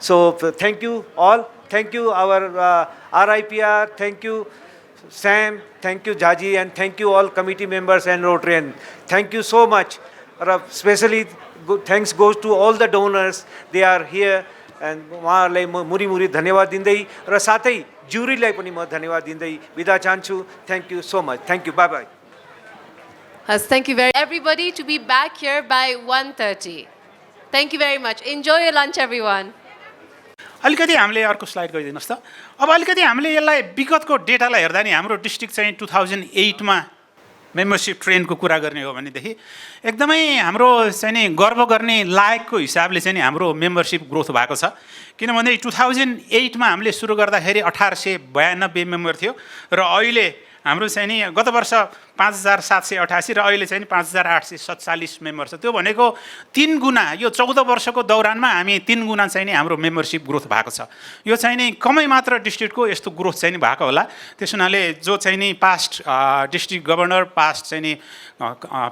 So thank you all. Thank you our RIPR. Thank you Sam. Thank you Jaji, and thank you all committee members and Rotarian. Thank you so much. Especially thanks goes to all the donors. They are here. And उहाँहरूलाई म मुरी मुरी धन्यवाद दिँदै र साथै ज्युरीलाई पनि म धन्यवाद दिँदै बिदा चाहन्छु. Thank you so much. Thank you. Bye bye. Thank you very everybody to be back here by 1:30. Thank you very much. Enjoy your lunch, everyone. अलिकति हामीले अर्को स्लाइड गरिदिनुहोस् त. अब अलिकति हामीले यसलाई विगतको डेटालाई हेर्दा नि हाम्रो डिस्ट्रिक्ट चाहिँ 2008 मा मेम्बरशिप ट्रेनको कुरा गर्ने हो भनेदेखि एकदमै हाम्रो चाहिँ नि गर्व गर्ने लायकको हिसाबले चाहिँ नि हाम्रो मेम्बरशिप ग्रोथ भएको छ. किनभने 2008 मा हामीले सुरु गर्दाखेरि 1892 मेम्बर थियो र अहिले हाम्रो चाहिँ नि गत वर्ष 5788 र अहिले चाहिँ 5847 मेम्बर छ. त्यो भनेको 3 गुणा, यो 14 वर्षको दौरानमा हामी 3 गुणा चाहिँ नि हाम्रो मेम्बरशिप ग्रोथ भएको छ. यो चाहिँ नि कमै मात्र डिस्ट्रिक्टको यस्तो ग्रोथ चाहिँ नि भएको होला. त्यस हुनाले जो चाहिँ नि पास्ट डिस्ट्रिक्ट गभर्नर, पास्ट चाहिँ नि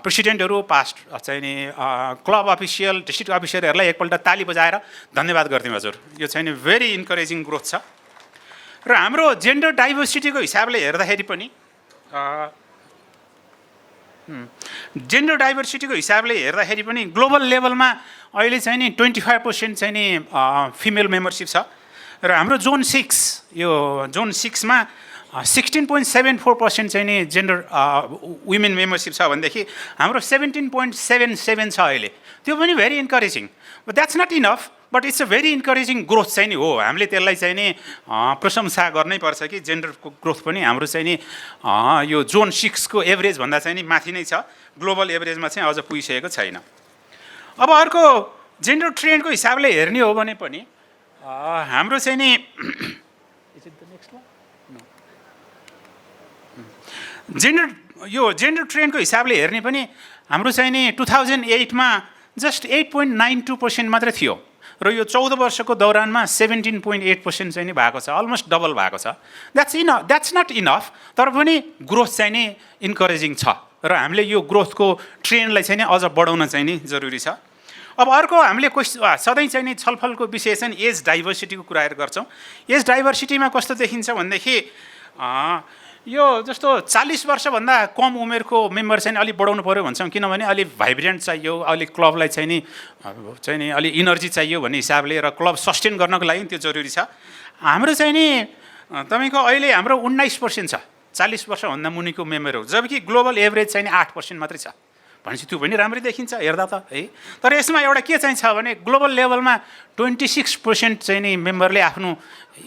प्रेसिडेन्टहरू, पास्ट चाहिँ नि क्लब अफिसियल, डिस्ट्रिक्ट अफिसरहरूलाई एकपल्ट ताली बजाएर धन्यवाद गरिदिउँ हजुर. यो चाहिँ नि भेरी इन्करेजिङ ग्रोथ छ. र हाम्रो जेन्डर डाइभर्सिटीको हिसाबले हेर्दाखेरि पनि जेन्डर डाइभर्सिटीको हिसाबले हेर्दाखेरि पनि ग्लोबल लेभलमा अहिले चाहिँ नि 25% चाहिँ नि फिमेल मेम्बरसिप छ. र हाम्रो जोन 6, यो जोन 6 मा 16.74% चाहिँ नि जेन्डर वुमेन मेम्बरसिप छ भनेदेखि हाम्रो 17.77 छ अहिले. त्यो पनि very encouraging. But that's not enough, but it's a very encouraging growth चाहिँ नि हो. हामीले त्यसलाई चाहिँ नि प्रशंसा गर्नै पर्छ कि जेन्डरको ग्रोथ पनि हाम्रो चाहिँ नि यो जोन 6 को एभरेज भन्दा चाहिँ नि माथि नै छ. ग्लोबल एभरेजमा चाहिँ अझ पुगिसकेको छैन. अब अर्को जेन्डर ट्रेन्डको हिसाबले हेर्ने हो भने पनि हाम्रो चाहिँ नि जेन्डर ट्रेन्डको हिसाबले हेर्ने पनि हाम्रो चाहिँ नि 2008 मा जस्ट 8.92% मात्रै थियो र यो 14 वर्षको दौरानमा 17.8% चाहिँ नि भएको छ. अलमोस्ट डबल भएको छ. द्याट्स नट इनफ, तर पनि ग्रोथ चाहिँ नि इन्करेजिङ छ र हामीले यो ग्रोथको ट्रेन्डलाई चाहिँ नि अझ बढाउन चाहिँ नि जरुरी छ. अब अर्को हामीले सधैँ चाहिँ नि छलफलको विषय चाहिँ एज डाइभर्सिटीको कुराहरू गर्छौँ. एज डाइभर्सिटीमा कस्तो देखिन्छ भनेदेखि यो जस्तो 40 वर्षभन्दा कम उमेरको मेम्बर चाहिँ अलि बढाउनु पर्यो भन्छौँ. किनभने अलि भाइब्रेन्ट चाहियो, अलि क्लबलाई चाहिँ नि अलि इनर्जी चाहियो भन्ने हिसाबले र क्लब सस्टेन गर्नको लागि त्यो जरुरी छ. हाम्रो चाहिँ नि तपाईँको अहिले हाम्रो 19% छ 40 वर्षभन्दा मुनिको मेम्बरहरू, जबकि ग्लोबल एभरेज चाहिँ 8% मात्रै छ. भनेपछि त्यो पनि राम्रै देखिन्छ हेर्दा त है. तर यसमा एउटा के चाहिँ छ भने ग्लोबल लेभलमा 26% चाहिँ नि मेम्बरले आफ्नो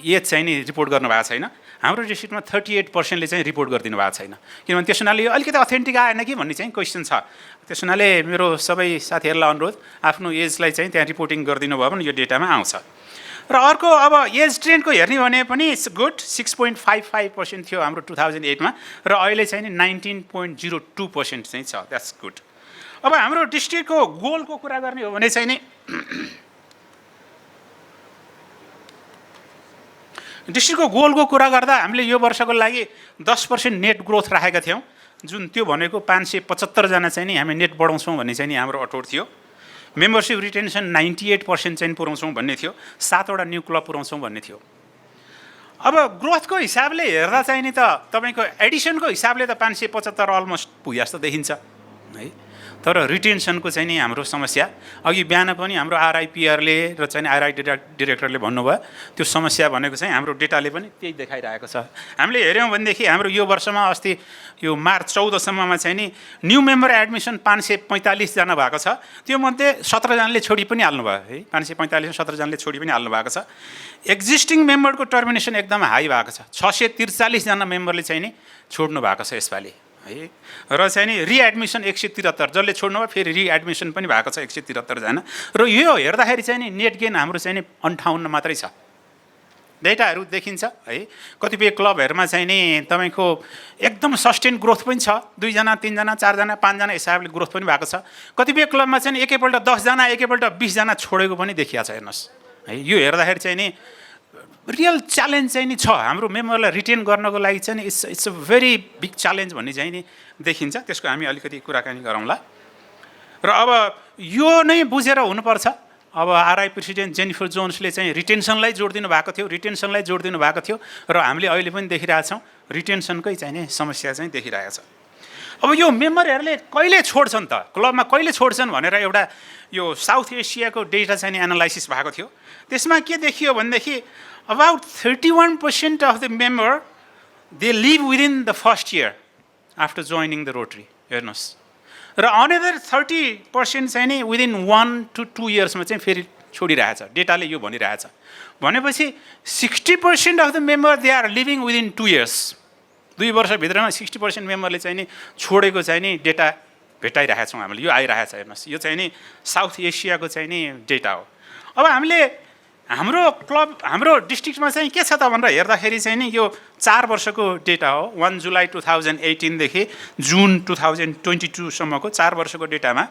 एज चाहिँ नि रिपोर्ट गर्नुभएको छैन. हाम्रो डिस्ट्रिक्टमा 38%ले चाहिँ रिपोर्ट गरिदिनु भएको छैन. किनभने त्यस हुनाले यो अलिकति अथेन्टिक आएन कि भन्ने चाहिँ क्वेसन छ. त्यस हुनाले मेरो सबै साथीहरूलाई अनुरोध, आफ्नो एजलाई चाहिँ त्यहाँ रिपोर्टिङ गरिदिनु भयो भने यो डेटामा आउँछ. र अर्को अब एज ट्रेन्डको हेर्ने भने पनि इट्स गुड. 6.55% थियो हाम्रो 2008 मा र अहिले चाहिँ नि 19.02% चाहिँ छ. That's good. अब हाम्रो डिस्ट्रिक्टको गोलको कुरा गर्ने हो भने चाहिँ नि डिस्ट्रिक्टको गोलको कुरा गर्दा हामीले यो वर्षको लागि 10% नेट ग्रोथ राखेका थियौँ, जुन त्यो भनेको 575 जना चाहिँ नि हामी नेट बढाउँछौँ भन्ने चाहिँ नि हाम्रो अटोट थियो. मेम्बरसिप रिटेन्सन 98% चाहिँ पुऱ्याउँछौँ भन्ने थियो. 7 वटा न्यू क्लब पुऱ्याउँछौँ भन्ने थियो. अब ग्रोथको हिसाबले हेर्दा चाहिँ नि त तपाईँको एडिसनको हिसाबले त 575 अलमोस्ट पुगे जस्तो देखिन्छ है. तर रिटेन्सनको चाहिँ नि हाम्रो समस्या अघि बिहान पनि हाम्रो आरआइपिआरले र चाहिँ आरआई डिरेक्टरले भन्नुभयो, त्यो समस्या भनेको चाहिँ हाम्रो डेटाले पनि त्यही देखाइरहेको छ. हामीले हेऱ्यौँ भनेदेखि हाम्रो यो वर्षमा अस्ति यो मार्च 14 सम्ममा चाहिँ नि न्यू मेम्बर एडमिसन 545 जना भएको छ. त्यो मध्ये 17 जनाले छोडी पनि हाल्नुभयो है. 545 17 जनाले छोडी पनि हाल्नु भएको छ. एक्जिस्टिङ मेम्बरको टर्मिनेसन एकदम हाई भएको छ. 643 जना मेम्बरले चाहिँ नि छोड्नु भएको छ यसपालि है. र चाहिँ नि रिएडमिसन 173, जसले छोड्नु भयो फेरि रिएडमिसन पनि भएको छ 173 जना. र यो हेर्दाखेरि चाहिँ नि नेट गेन हाम्रो चाहिँ नि 58 मात्रै छ. डेटाहरू देखिन्छ है. कतिपय क्लबहरूमा चाहिँ नि तपाईँको एकदम सस्टेन ग्रोथ पनि छ. 2 जना 3 जना 4 जना 5 जना हिसाबले ग्रोथ पनि भएको छ. कतिपय क्लबमा चाहिँ एकैपल्ट 10 जना एकैपल्ट 20 जना छोडेको पनि देखिया छ हेर्नुहोस् है. यो हेर्दाखेरि चाहिँ नि रियल च्यालेन्ज चाहिँ नि छ. हाम्रो मेम्बरलाई रिटेन गर्नको लागि चाहिँ it's a very big challenge भन्ने चाहिँ नि देखिन्छ. त्यसको हामी अलिकति कुराकानी गरौँला. र अब यो नै बुझेर हुनुपर्छ अब आरआई प्रेसिडेन्ट जेनिफर जोन्सले चाहिँ रिटेन्सनलाई जोड दिनुभएको थियो, रिटेन्सनलाई जोड दिनुभएको थियो र हामीले अहिले पनि देखिरहेछौँ रिटेन्सनकै चाहिँ नि समस्या चाहिँ देखिरहेको छ। अब यो मेम्बरहरूले कहिले छोड्छन् त, क्लबमा कहिले छोड्छन् भनेर एउटा यो साउथ एसियाको डेटा चाहिँ नि एनालाइसिस भएको थियो। त्यसमा के देखियो भनेदेखि about 31% of the member they leave within the first year after joining the Rotary. हेर्नुहोस्, र अनदर 30% चाहिँ नि विदिन 1 to 2 इयर्समा चाहिँ फेरि छोडिरहेछ। डेटाले यो भनिरहेछ भनेपछि 60% of the member they are leaving within 2 years. 2 वर्षभित्रमा 60% मेम्बरले चाहिँ नि छोडेको चाहिँ नि डेटा भेटाइरहेछौँ हामीले। यो आइरहेछ, हेर्नुहोस्, यो चाहिँ नि साउथ एसियाको चाहिँ नि डेटा हो। अब हामीले हाम्रो क्लब हाम्रो डिस्ट्रिक्टमा चाहिँ के छ त भनेर हेर्दाखेरि चाहिँ नि यो 4 वर्षको डेटा हो। 1 जुलाई 2018 देखि जुन 2022 सम्मको 4 वर्षको डेटामा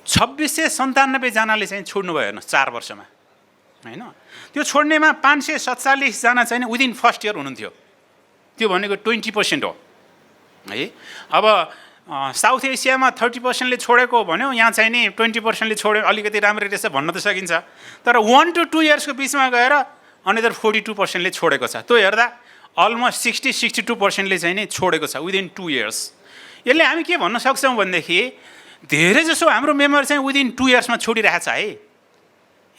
2697 जनाले चाहिँ छोड्नुभयो। हेर्नुहोस्, 4 वर्षमा, हैन। त्यो छोड्नेमा 547 जना चाहिँ विदिन फर्स्ट इयर हुनुहुन्थ्यो। त्यो भनेको 20% हो है। अब साउथ एसियामा 30%ले छोडेको भन्यो, यहाँ चाहिँ नि 20%ले छोड्यो। अलिकति राम्ररी रहेछ भन्न त सकिन्छ, तर 1 to 2 इयर्सको बिचमा गएर अनदर 42%ले छोडेको छ। त्यो हेर्दा अलमोस्ट 60-62%ले चाहिँ नि छोडेको छ विदिन 2 इयर्स। यसले हामी के भन्न सक्छौँ भनेदेखि धेरै जसो हाम्रो मेम्बर चाहिँ विदिन 2 इयर्समा छोडिरहेछ है।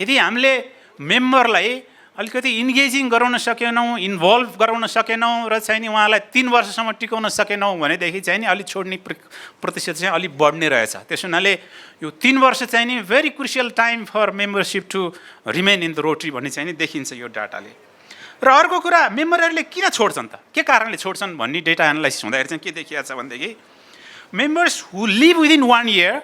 यदि हामीले मेम्बरलाई अलिकति इन्गेजिङ गराउन सकेनौँ, इन्भल्भ गराउन सकेनौँ र चाहिँ नि उहाँलाई 3 वर्षसम्म टिकाउन सकेनौँ भनेदेखि चाहिँ नि अलिक छोड्ने प्रतिशत चाहिँ अलिक बढ्ने रहेछ। त्यस हुनाले यो 3 वर्ष चाहिँ नि very crucial time for membership to remain in the Rotary भन्ने चाहिँ नि देखिन्छ यो डाटाले। र अर्को कुरा, मेम्बरहरूले किन छोड्छन् त, के कारणले छोड्छन् भन्ने डेटा एनालाइसिस हुँदाखेरि चाहिँ के देखिएको छ भनेदेखि members who leave within 1 year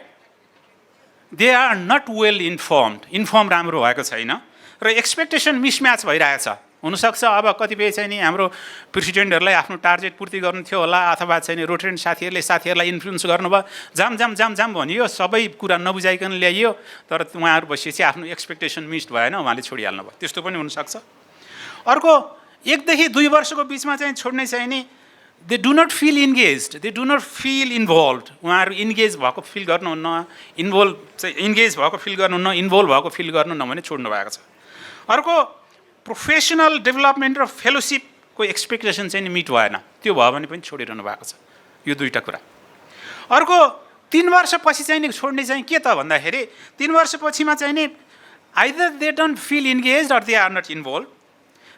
they are not well inform राम्रो भएको छैन र एक्सपेक्टेसन मिसम्याच भइरहेछ। हुनसक्छ अब कतिपय चाहिँ नि हाम्रो प्रेसिडेन्टहरूलाई आफ्नो टार्गेट पूर्ति गर्नु थियो होला, अथवा चाहिँ नि रोटेरियन साथीहरूलाई इन्फ्लुएन्स गर्नुभयो, जाम भनियो, सबै कुरा नबुझाइकन ल्याइयो, तर उहाँहरू बसेपछि आफ्नो एक्सपेक्टेसन मिस्ड भएन, उहाँले छोडिहाल्नु भयो। त्यस्तो पनि हुनसक्छ। अर्को 1 देखि 2 वर्षको बिचमा चाहिँ छोड्ने चाहिँ नि they do not feel engaged, they do not feel involve. उहाँहरू इन्गेज भएको फिल गर्नुहुन्न, इन्गेज भएको फिल गर्नुहुन्न, इन्भल्भ भएको फिल गर्नुहुन्न भने छोड्नु भएको छ। अर्को प्रोफेसनल डेभलपमेन्ट र फेलोसिपको एक्सपेक्टेसन चाहिँ मिट भएन, त्यो भयो भने पनि छोडिरहनु भएको छ। यो दुईवटा कुरा। अर्को 3 वर्षपछि चाहिँ नि छोड्ने चाहिँ के त भन्दाखेरि 3 वर्षपछिमा चाहिँ नि either they don't feel engage or they are not involve,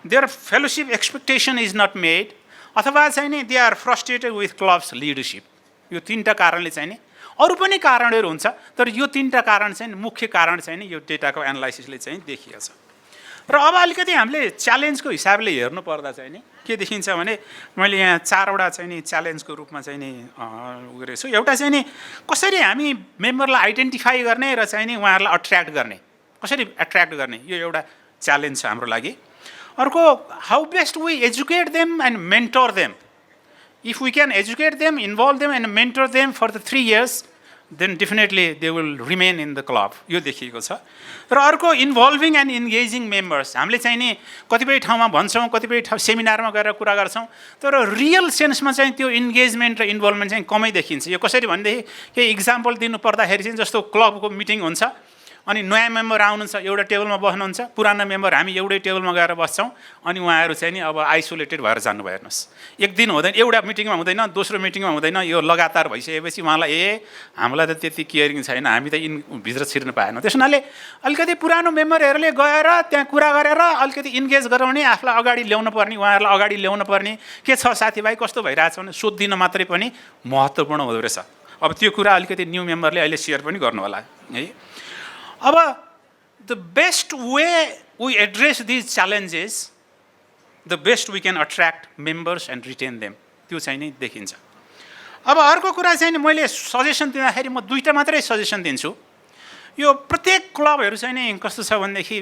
their fellowship expectation is not made, अथवा चाहिँ नि they are frustrated with clubs leadership. यो 3टा कारणले चाहिँ नि, अरू पनि कारणहरू हुन्छ, तर यो 3टा कारण चाहिँ मुख्य कारण चाहिँ नि यो डेटाको एनालाइसिसले चाहिँ देखिएको छ। र अब अलिकति हामीले च्यालेन्जको हिसाबले हेर्नु पर्दा चाहिँ नि के देखिन्छ भने मैले यहाँ 4वटा चाहिँ नि च्यालेन्जको रूपमा चाहिँ नि गरेको छु। एउटा चाहिँ नि कसरी हामी मेम्बरलाई आइडेन्टिफाई गर्ने र चाहिँ नि उहाँहरूलाई अट्र्याक्ट गर्ने, कसरी एट्र्याक्ट गर्ने, यो एउटा च्यालेन्ज छ हाम्रो लागि। अर्को, how best we educate them and mentor them. If we can educate them, involve them and mentor them for the 3 years, then definitely they will remain in the club. यो देखिएको छ। र अर्को, इन्भल्भिङ एन्ड इन्गेजिङ मेम्बर्स। हामीले चाहिँ नि कतिपय ठाउँमा भन्छौँ, कतिपय सेमिनारमा गएर कुरा गर्छौँ, तर रियल सेन्समा चाहिँ त्यो इन्गेजमेन्ट र इन्भल्भमेन्ट चाहिँ कमै देखिन्छ। यो कसरी भनेदेखि केही इक्जाम्पल दिनु पर्दाखेरि चाहिँ जस्तो क्लबको मिटिङ हुन्छ, अनि नयाँ मेम्बर आउनुहुन्छ, एउटा टेबलमा बस्नुहुन्छ, पुरानो मेम्बर हामी एउटै टेबलमा गएर बस्छौँ, अनि उहाँहरू चाहिँ नि अब आइसोलेटेड भएर जानुभयो। हेर्नुहोस्, 1 दिन हुँदैन, एउटा मिटिङमा हुँदैन, दोस्रो मिटिङमा हुँदैन, यो लगातार भइसकेपछि उहाँलाई हामीलाई त त्यति केयरिङ छैन, हामी त भित्र छिर्नु पाएन। त्यस हुनाले अलिकति पुरानो मेम्बरहरूले गएर त्यहाँ कुरा गरेर अलिकति इन्गेज गराउने, आफूलाई अगाडि ल्याउनु पर्ने, उहाँहरूलाई अगाडि ल्याउनु पर्ने, के छ साथीभाइ कस्तो भइरहेछ भने सोधिदिन मात्रै पनि महत्त्वपूर्ण हुँदो रहेछ। अब त्यो कुरा अलिकति न्यू मेम्बरले अहिले सेयर पनि गर्नु होला है। अब the best way we address these challenges, the best we can attract members and retain them, त्यो चाहिँ नि देखिन्छ। अब अर्को कुरा चाहिँ नि मैले सजेसन दिँदाखेरि म 2टा मात्रै सजेसन दिन्छु। यो प्रत्येक क्लबहरू चाहिँ नि कस्तो छ भनेदेखि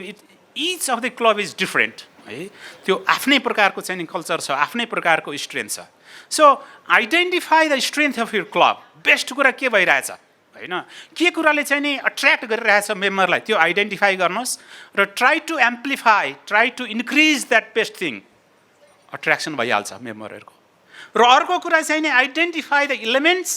etch of the club is different है। त्यो आफ्नै प्रकारको चाहिँ नि कल्चर छ, आफ्नै प्रकारको स्ट्रेन्थ छ। So identify the strength of your club. Best कुरा के भइरहेछ हैन, के कुराले चाहिँ नि अट्र्याक्ट गरिरहेछ मेम्बरलाई, त्यो आइडेन्टिफाई गर्नुहोस् र try to amplify, try to increase that best thing, attraction भइहाल्छ मेम्बरहरूको। र अर्को कुरा चाहिँ नि identify the elements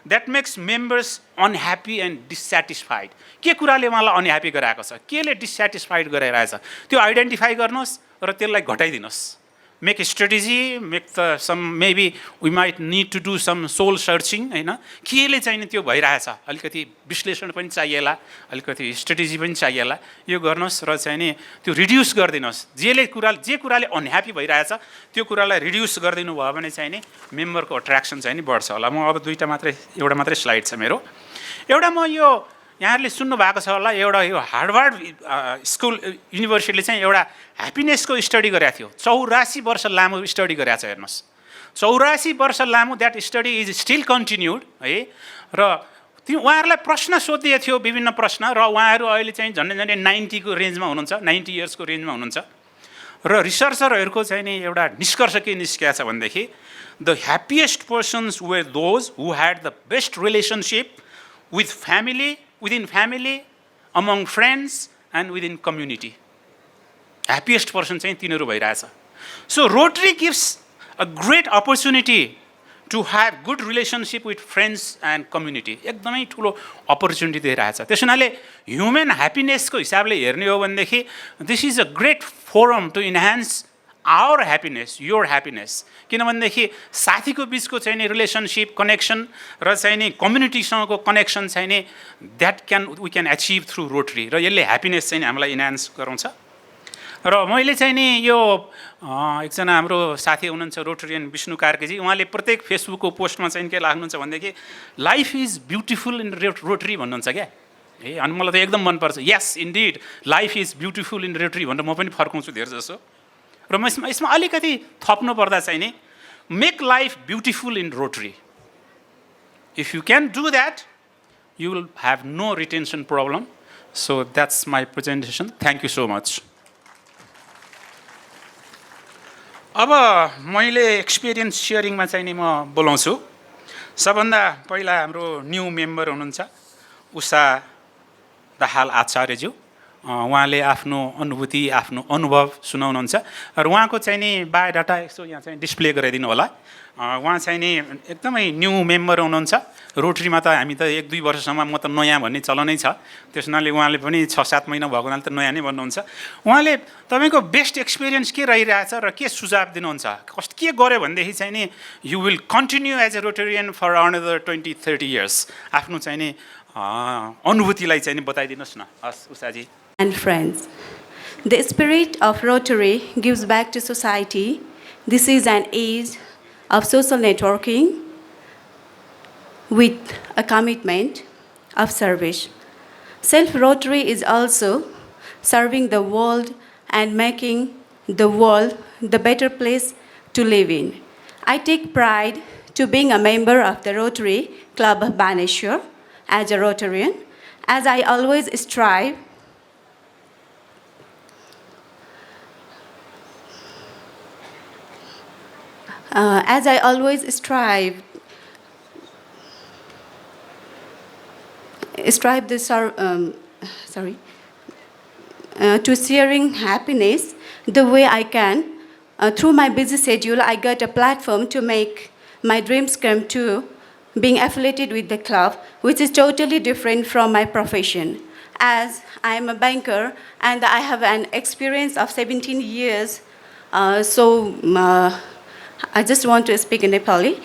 that makes members unhappy and dissatisfied. के कुराले उहाँलाई अनह्याप्पी गराएको छ, केले डिसस्याटिस्फाइड गराइरहेछ, त्यो आइडेन्टिफाई गर्नुहोस् र त्यसलाई घटाइदिनुहोस्। Make strategy, make the some maybe we might need to do some soul searching, होइन, केले चाहिँ त्यो भइरहेछ, अलिकति विश्लेषण पनि चाहिएला, अलिकति स्ट्रेटेजी पनि चाहिएला, यो गर्नुहोस् र चाहिँ नि त्यो रिड्युस गरिदिनुहोस्। जे कुराले अनह्याप्पी भइरहेछ त्यो कुरालाई रिड्युस गरिदिनु भयो भने चाहिँ नि मेम्बरको अट्र्याक्सन चाहिँ नि बढ्छ होला। म अब एउटा मात्रै स्लाइड छ मेरो। एउटा म यो यहाँहरूले सुन्नु भएको छ होला, एउटा यो हार्वर्ड स्कुल युनिभर्सिटीले चाहिँ एउटा ह्याप्पिनेसको स्टडी गरेको थियो। 84 वर्ष लामो स्टडी गरेको छ, हेर्नुहोस्, 84 वर्ष लामो। That study is still continued है। र त्यो उहाँहरूलाई प्रश्न सोधिएको थियो, विभिन्न प्रश्न, र उहाँहरू अहिले चाहिँ झन्डै 90को रेन्जमा हुनुहुन्छ, 90 इयर्सको रेन्जमा हुनुहुन्छ। र रिसर्चरहरूको चाहिँ नि एउटा निष्कर्ष के निस्किएको छ भनेदेखि the happiest persons were those who had the best relationship with family, within family, among friends, and within community. Happiest person चाहिँ तिनीहरू भइरहेछ। So Rotary gives a great opportunity to have good relationship with friends and community. एकदमै ठुलो opportunity दिइरहेछ। त्यस हुनाले human ह्याप्पिनेसको हिसाबले हेर्ने हो भनेदेखि this is a great forum to enhance our happiness, your happiness. किनभनेदेखि साथीको बिचको चाहिँ नि रिलेसनसिप, कनेक्सन र चाहिँ नि कम्युनिटीसँगको कनेक्सन चाहिँ नि we can achieve through Rotary, र यसले ह्याप्पिनेस चाहिँ हामीलाई इन्हान्स गराउँछ। र मैले चाहिँ नि यो एकजना हाम्रो साथी हुनुहुन्छ रोटरियन विष्णु कार्केजी, उहाँले प्रत्येक फेसबुकको पोस्टमा चाहिँ के लाग्नुहुन्छ भनेदेखि life is beautiful in rotary भन्नुहुन्छ क्या। अनि मलाई त एकदम मनपर्छ। Yes indeed life is beautiful in rotary भनेर म पनि फर्काउँछु धेर जसो। र म यसमा अलिकति थप्नु पर्दा चाहिँ नि make life beautiful in Rotary. If you can do that you will have no retention problem. So that's my presentation. Thank you so much. अब मैले एक्सपिरियन्स सेयरिङमा चाहिँ नि म बोलाउँछु। सबभन्दा पहिला हाम्रो न्यू मेम्बर हुनुहुन्छ उषा दाहाल आचार्यज्यू। उहाँले आफ्नो अनुभूति, आफ्नो अनुभव सुनाउनुहुन्छ र उहाँको चाहिँ नि बायोडाटा यसो यहाँ चाहिँ डिस्प्ले गराइदिनु होला। उहाँ चाहिँ नि एकदमै न्यू मेम्बर हुनुहुन्छ। रोटरीमा त हामी त 1-2 वर्षसम्म म त नयाँ भन्ने चलनै छ, त्यस हुनाले उहाँले पनि 6-7 महिना भएको हुनाले त नयाँ नै भन्नुहुन्छ। उहाँले तपाईँको बेस्ट एक्सपिरियन्स के रहिरहेछ र के सुझाव दिनुहुन्छ, के गर्यो भनेदेखि चाहिँ नि you will continue as a Rotarian for another 20-30 years. आफ्नो चाहिँ नि अनुभूतिलाई चाहिँ नि बताइदिनुहोस् न। हस् उषाजी। And friends, the spirit of Rotary gives back to society. This is an age of social networking with a commitment of service. Self-Rotary is also serving the world and making the world the better place to live in. I take pride to being a member of the Rotary Club of Baneshwar as a Rotarian, as I always strive to sharing happiness the way I can. Through my busy schedule, I got a platform to make my dreams come true, being affiliated with the club, which is totally different from my profession. As I am a banker and I have an experience of 17 years, I just want to speak in Nepali.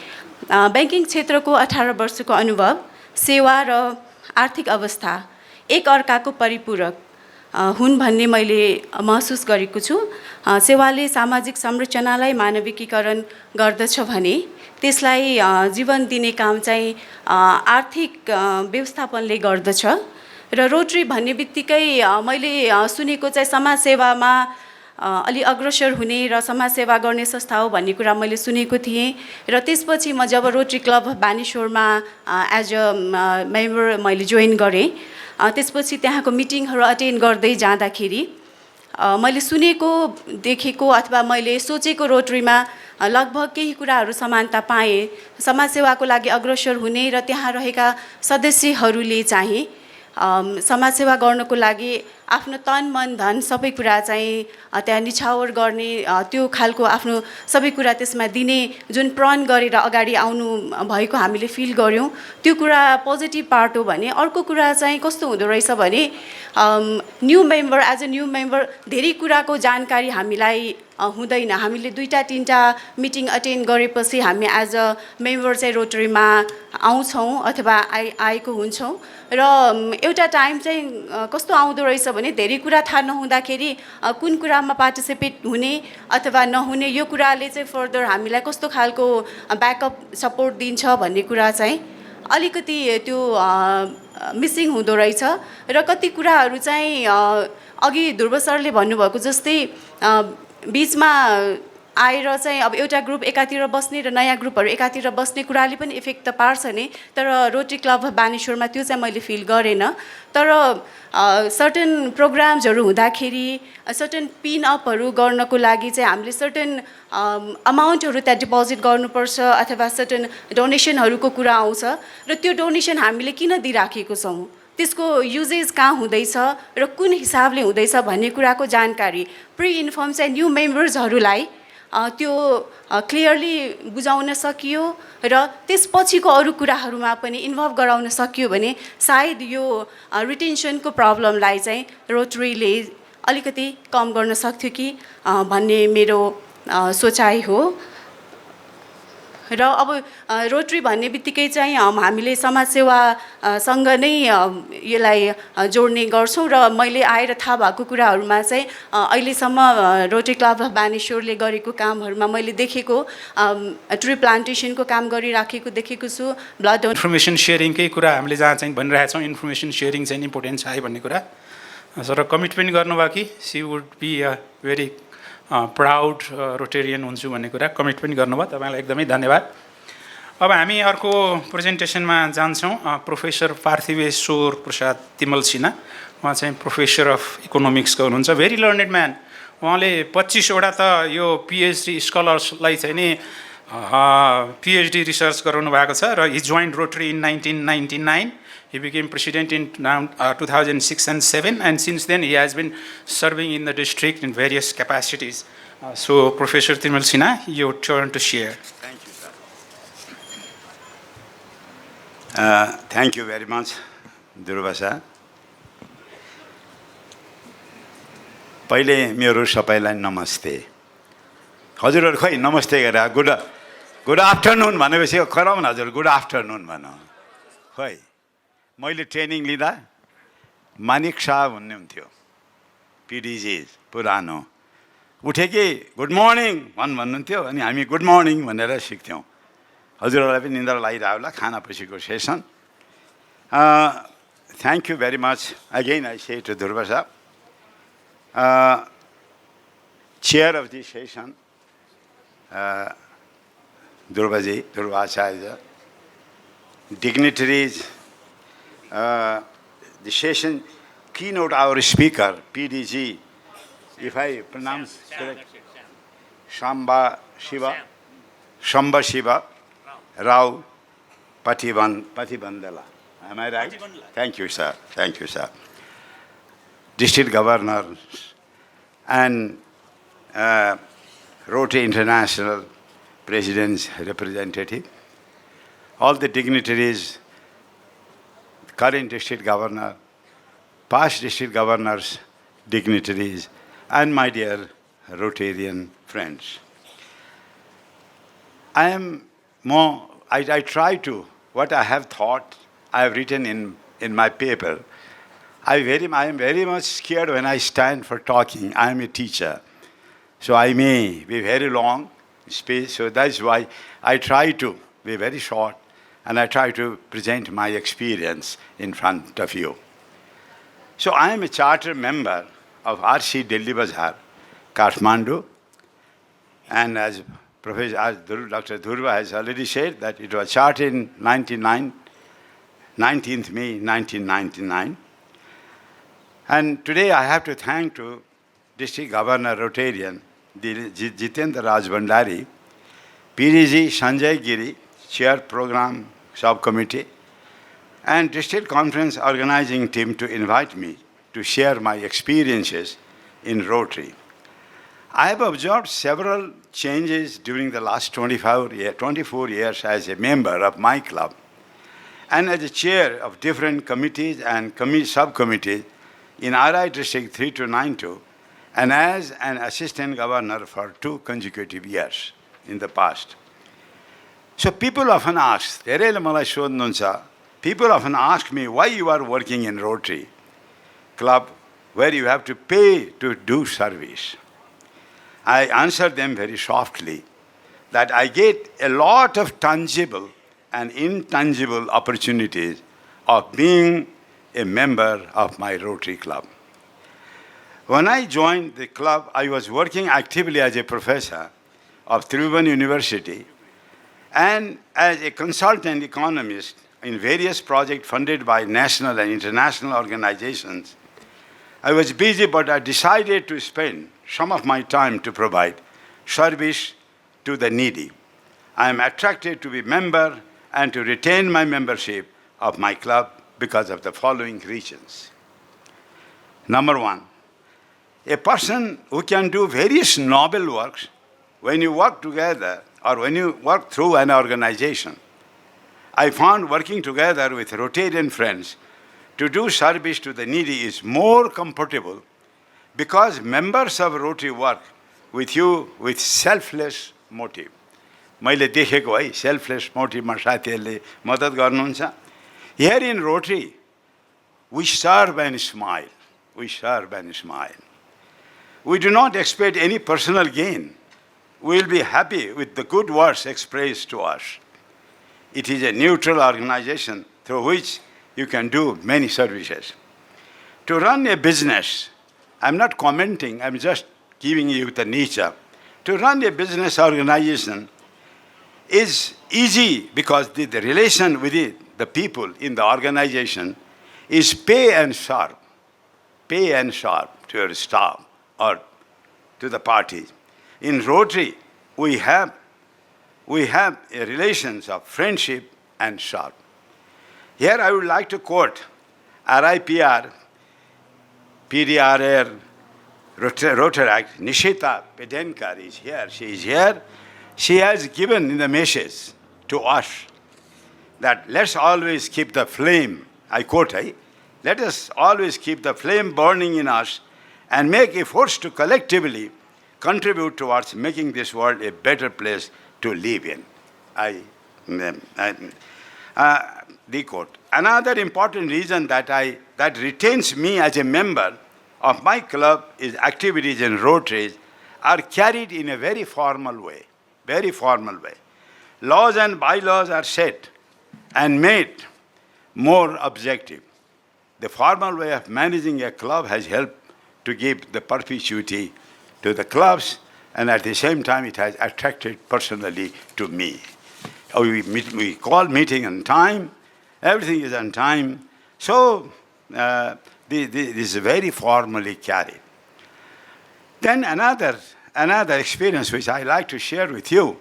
Banking क्षेत्रको 18 वर्षको अनुभव, सेवा र आर्थिक अवस्था एक अर्काको परिपूरक हुन् भन्ने मैले महसुस गरेको छु। सेवाले सामाजिक संरचनालाई मानविकीकरण गर्दछ भने त्यसलाई जीवन दिने काम चाहिँ आर्थिक व्यवस्थापनले गर्दछ। र रोटरी भन्ने बित्तिकै मैले सुनेको चाहिँ समाजसेवामा अलि अग्रसर हुने र समाजसेवा गर्ने संस्था हो भन्ने कुरा मैले सुनेको थिएँ। र त्यसपछि म जब रोटरी क्लब बानेश्वरमा एज अ मेम्बर मैले जोइन गरेँ, त्यसपछि त्यहाँको मिटिङहरू अटेन्ड गर्दै जाँदाखेरि मैले सुनेको, देखेको अथवा मैले सोचेको रोटरीमा लगभग केही कुराहरू समानता पाएँ। समाजसेवाको लागि अग्रसर हुने र त्यहाँ रहेका सदस्यहरूले चाहिँ समाजसेवा गर्नको लागि आफ्नो तन मन धन सबै कुरा चाहिँ त्यहाँ निछावर गर्ने त्यो खालको आफ्नो सबै कुरा त्यसमा दिने जुन प्रण गरेर अगाडि आउनु भएको हामीले फिल गऱ्यौँ त्यो कुरा पोजिटिभ पार्ट हो भने अर्को कुरा चाहिँ कस्तो हुँदो रहेछ भने new member as a new member धेरै कुराको जानकारी हामीलाई हुँदैन हामीले 2-3टा मिटिङ अटेन्ड गरेपछि हामी एज अ मेम्बर चाहिँ रोटरीमा आउँछौँ अथवा आएको हुन्छौँ र एउटा टाइम चाहिँ कस्तो आउँदो रहेछ भने धेरै कुरा थाहा नहुँदाखेरि कुन कुरामा पार्टिसिपेट हुने अथवा नहुने यो कुराले चाहिँ फर्दर हामीलाई कस्तो खालको ब्याकअप सपोर्ट दिन्छ भन्ने कुरा चाहिँ अलिकति त्यो मिसिङ हुँदो रहेछ र कति कुराहरू चाहिँ अघि ध्रुव सरले भन्नुभएको जस्तै बिचमा आएर चाहिँ अब एउटा ग्रुप एकातिर बस्ने र नयाँ ग्रुपहरू एकातिर बस्ने कुराले पनि इफेक्ट त पार्छ नि तर रोटरी क्लब अफ बानेश्वरमा त्यो चाहिँ मैले फिल गरेन तर सर्टेन प्रोग्राम्सहरू हुँदाखेरि सर्टेन पिन अपहरू गर्नको लागि चाहिँ हामीले सर्टेन अमाउन्टहरू त्यहाँ डिपोजिट गर्नुपर्छ अथवा सर्टेन डोनेसनहरूको कुरा आउँछ र त्यो डोनेसन हामीले किन दिइराखेको छौँ त्यसको युजेज कहाँ हुँदैछ र कुन हिसाबले हुँदैछ भन्ने कुराको जानकारी प्रि इन्फर्म चाहिँ न्यू मेम्बर्सहरूलाई त्यो क्लियरली बुझाउन सकियो र त्यसपछिको अरू कुराहरूमा पनि इन्भल्भ गराउन सकियो भने सायद यो रिटेन्सनको प्रब्लमलाई चाहिँ रोटरीले अलिकति कम गर्न सक्थ्यो कि भन्ने मेरो सोचाइ हो र अब रोटरी भन्ने बित्तिकै चाहिँ हामीले समाजसेवासँग नै यसलाई जोड्ने गर्छौँ र मैले आएर थाहा भएको कुराहरूमा चाहिँ अहिलेसम्म रोटरी क्लब अफ बानेश्वरले गरेको कामहरूमा मैले देखेको ट्री प्लान्टेसनको काम गरिराखेको देखेको छु ब्लड इन्फर्मेसन सेयरिङकै कुरा हामीले जहाँ चाहिँ भनिरहेछौँ इन्फर्मेसन सेयरिङ चाहिँ इम्पोर्टेन्ट छ है भन्ने कुरा र कमिटमेन्ट गर्नुभयो कि she would be a very proud Rotarian हुन्छु भन्ने कुरा कमिटमेन्ट गर्नुभयो तपाईँलाई एकदमै धन्यवाद अब हामी अर्को प्रेजेन्टेसनमा जान्छौँ प्रोफेसर पार्थिवेश्वर प्रसाद तिमल सिन्हा उहाँ चाहिँ प्रोफेसर अफ इकोनोमिक्सको हुनुहुन्छ भेरी लर्नेड म्यान उहाँले 25वटा त यो पिएचडी स्कलर्सलाई चाहिँ नि पिएचडी रिसर्च गराउनु भएको छ र हि joined rotary in 1999 He became president in 2006 and 7 and since then he has been serving in the district in various capacities. So Professor Timal Sinha, your turn to share. Thank you, sir. Thank you very much, Dhruva sir. पहिले मेरो सबैलाई नमस्ते हजुरहरु खै नमस्ते गरे good afternoon भनेपछि कराउन हजुर good afternoon भनौँ खै मैले ट्रेनिङ लिँदा मानिक शाह भन्ने हुन्थ्यो पिडिजी पुरानो उठे कि गुड मर्निङ भन्नुहुन्थ्यो अनि हामी गुड मर्निङ भनेर सिक्थ्यौँ हजुरहरूलाई पनि निन्द्रा लागिरह्यो होला खाना पछिको session thank you very much again I say to Dhruv sir, chair of this session, Dhruvaji, Dhruva dignitaries, the session keynote our speaker, PDG, if I pronounce correct, Shamba Shiva Rao Patibandala. Am I right? Thank you, sir. Thank you, sir. District Governor and Rotary International President's representative, all the dignitaries, current District Governor, past District Governors, dignitaries, and my dear Rotarian friends. I try to, what I have thought, I have written in my paper. I am very much scared when I stand for talking. I am a teacher. So I may be very long space. So that's why I try to be very short and I try to present my experience in front of you. So I am a charter member of RC Delhi Bazaar, Kathmandu. And as Dr. Dhruva has already said that it was chartered in 19th May 1999. And today I have to thank to District Governor Rotarian, Jitendra Raj Bhandari, PDG Sanjay Giri, Chair Program Subcommittee, and District Conference organizing team to invite me to share my experiences in Rotary. I have observed several changes during the last 24 years as a member of my club and as a chair of different committees and subcommittees in RI District 3292 and as an assistant governor for 2 consecutive years in the past. So people often ask, people often ask me why you are working in Rotary Club where you have to pay to do service. I answer them very softly that I get a lot of tangible and intangible opportunities of being a member of my Rotary Club. When I joined the club, I was working actively as a professor of Tribhuvan University and as a consultant economist in various projects funded by national and international organizations. I was busy, but I decided to spend some of my time to provide service to the needy. I am attracted to be a member and to retain my membership of my club because of the following reasons. Number one, a person who can do various noble works when you work together or when you work through an organization. I found working together with Rotarian friends to do service to the needy is more comfortable because members of Rotary work with you with selfless motive. मैले देखेको है selfless motive मा साथीहरुले मद्दत गर्नुहुन्छ. Here in Rotary, we serve and smile. We serve and smile. We do not expect any personal gain. We will be happy with the good words expressed to us. It is a neutral organization through which you can do many services. To run a business, I'm not commenting, I'm just giving you the nature. To run a business organization is easy because the relation with the people in the organization is pay and serve to your staff or to the parties. In Rotary, we have a relations of friendship and serve. Here I would like to quote RIPR, PDRR, Rotaract, Nishita Pedenkar is here. She is here. She has given in the message to us that let's always keep the flame, I quote, let us always keep the flame burning in us and make efforts to collectively contribute towards making this world a better place to live in. The quote. Another important reason that retains me as a member of my club is activities in Rotaries are carried in a very formal way. Very formal way. Laws and bylaws are set and made more objective. The formal way of managing a club has helped to give the perpetuity to the clubs, and at the same time it has attracted personally to me. We call meeting on time, everything is on time, so this is very formally carried. Then another experience which I like to share with you.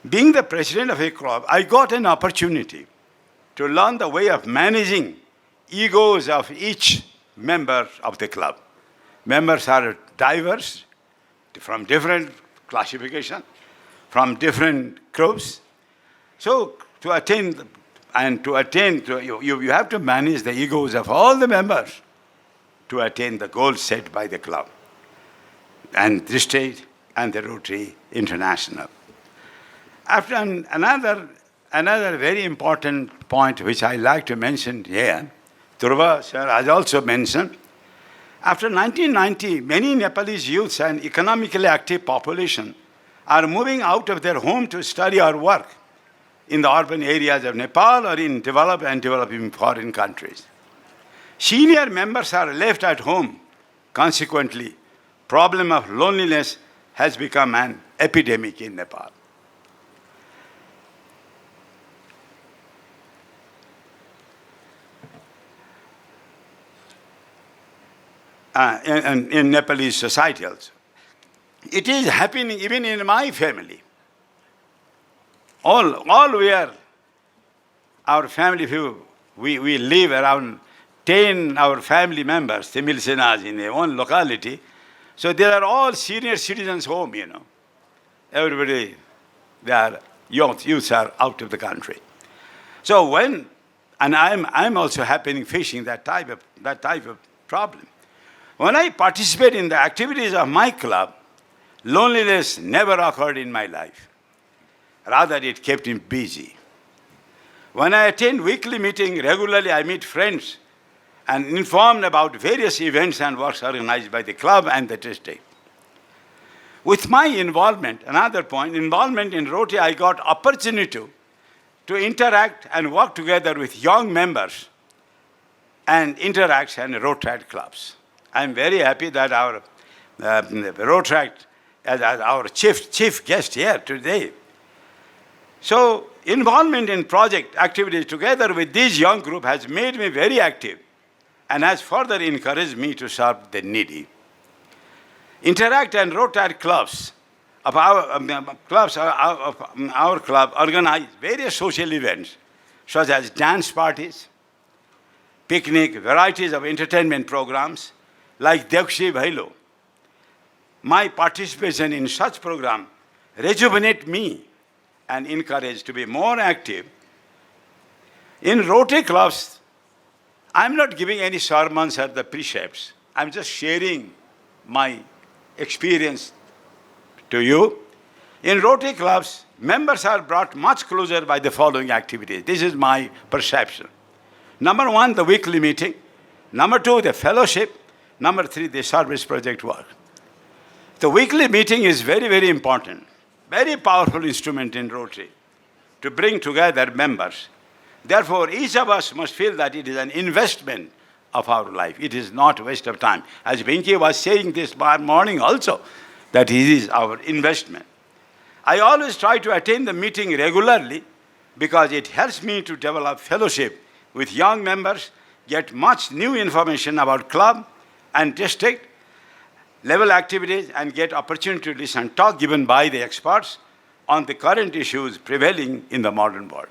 Being the president of a club, I got an opportunity to learn the way of managing egos of each member of the club. Members are diverse, from different classification, from different groups. So you have to manage the egos of all the members to attain the goals set by the club and the state and the Rotary International. After another very important point which I like to mention here, Dhruva sir has also mentioned, after 1990, many Nepalese youths and economically active population are moving out of their home to study or work in the urban areas of Nepal or in developed and developing foreign countries. Senior members are left at home. Consequently, problem of loneliness has become an epidemic in Nepal. In Nepalese society also. It is happening even in my family. All we are, our family, we live around 10 our family members, Tamil Senas in their own locality. So they are all senior citizens home, Everybody, they are youths are out of the country. So and I'm also happening facing that type of problem. When I participate in the activities of my club, loneliness never occurred in my life. Rather, it kept me busy. When I attend weekly meeting regularly, I meet friends and informed about various events and works organized by the club and the district. With my involvement in Rotary, I got opportunity to interact and work together with young members and interact and Rotary clubs. I'm very happy that our Rotary as our chief guest here today. So involvement in project activities together with this young group has made me very active and has further encouraged me to serve the needy. Interact and Rotary clubs of our club organize various social events such as dance parties, picnic, varieties of entertainment programs like Dekshi Bhailo. My participation in such program rejuvenate me and encourage to be more active. In Rotary clubs, I'm not giving any sermons or the precepts. I'm just sharing my experience to you. In Rotary clubs, members are brought much closer by the following activities. This is my perception. Number 1, the weekly meeting. Number 2, the fellowship. Number 3, the service project work. The weekly meeting is very, very important. Very powerful instrument in Rotary to bring together members. Therefore, each of us must feel that it is an investment of our life. It is not a waste of time. As Venki was saying this morning also, that it is our investment. I always try to attend the meeting regularly because it helps me to develop fellowship with young members, get much new information about club and district level activities, and get opportunity to listen talk given by the experts on the current issues prevailing in the modern world.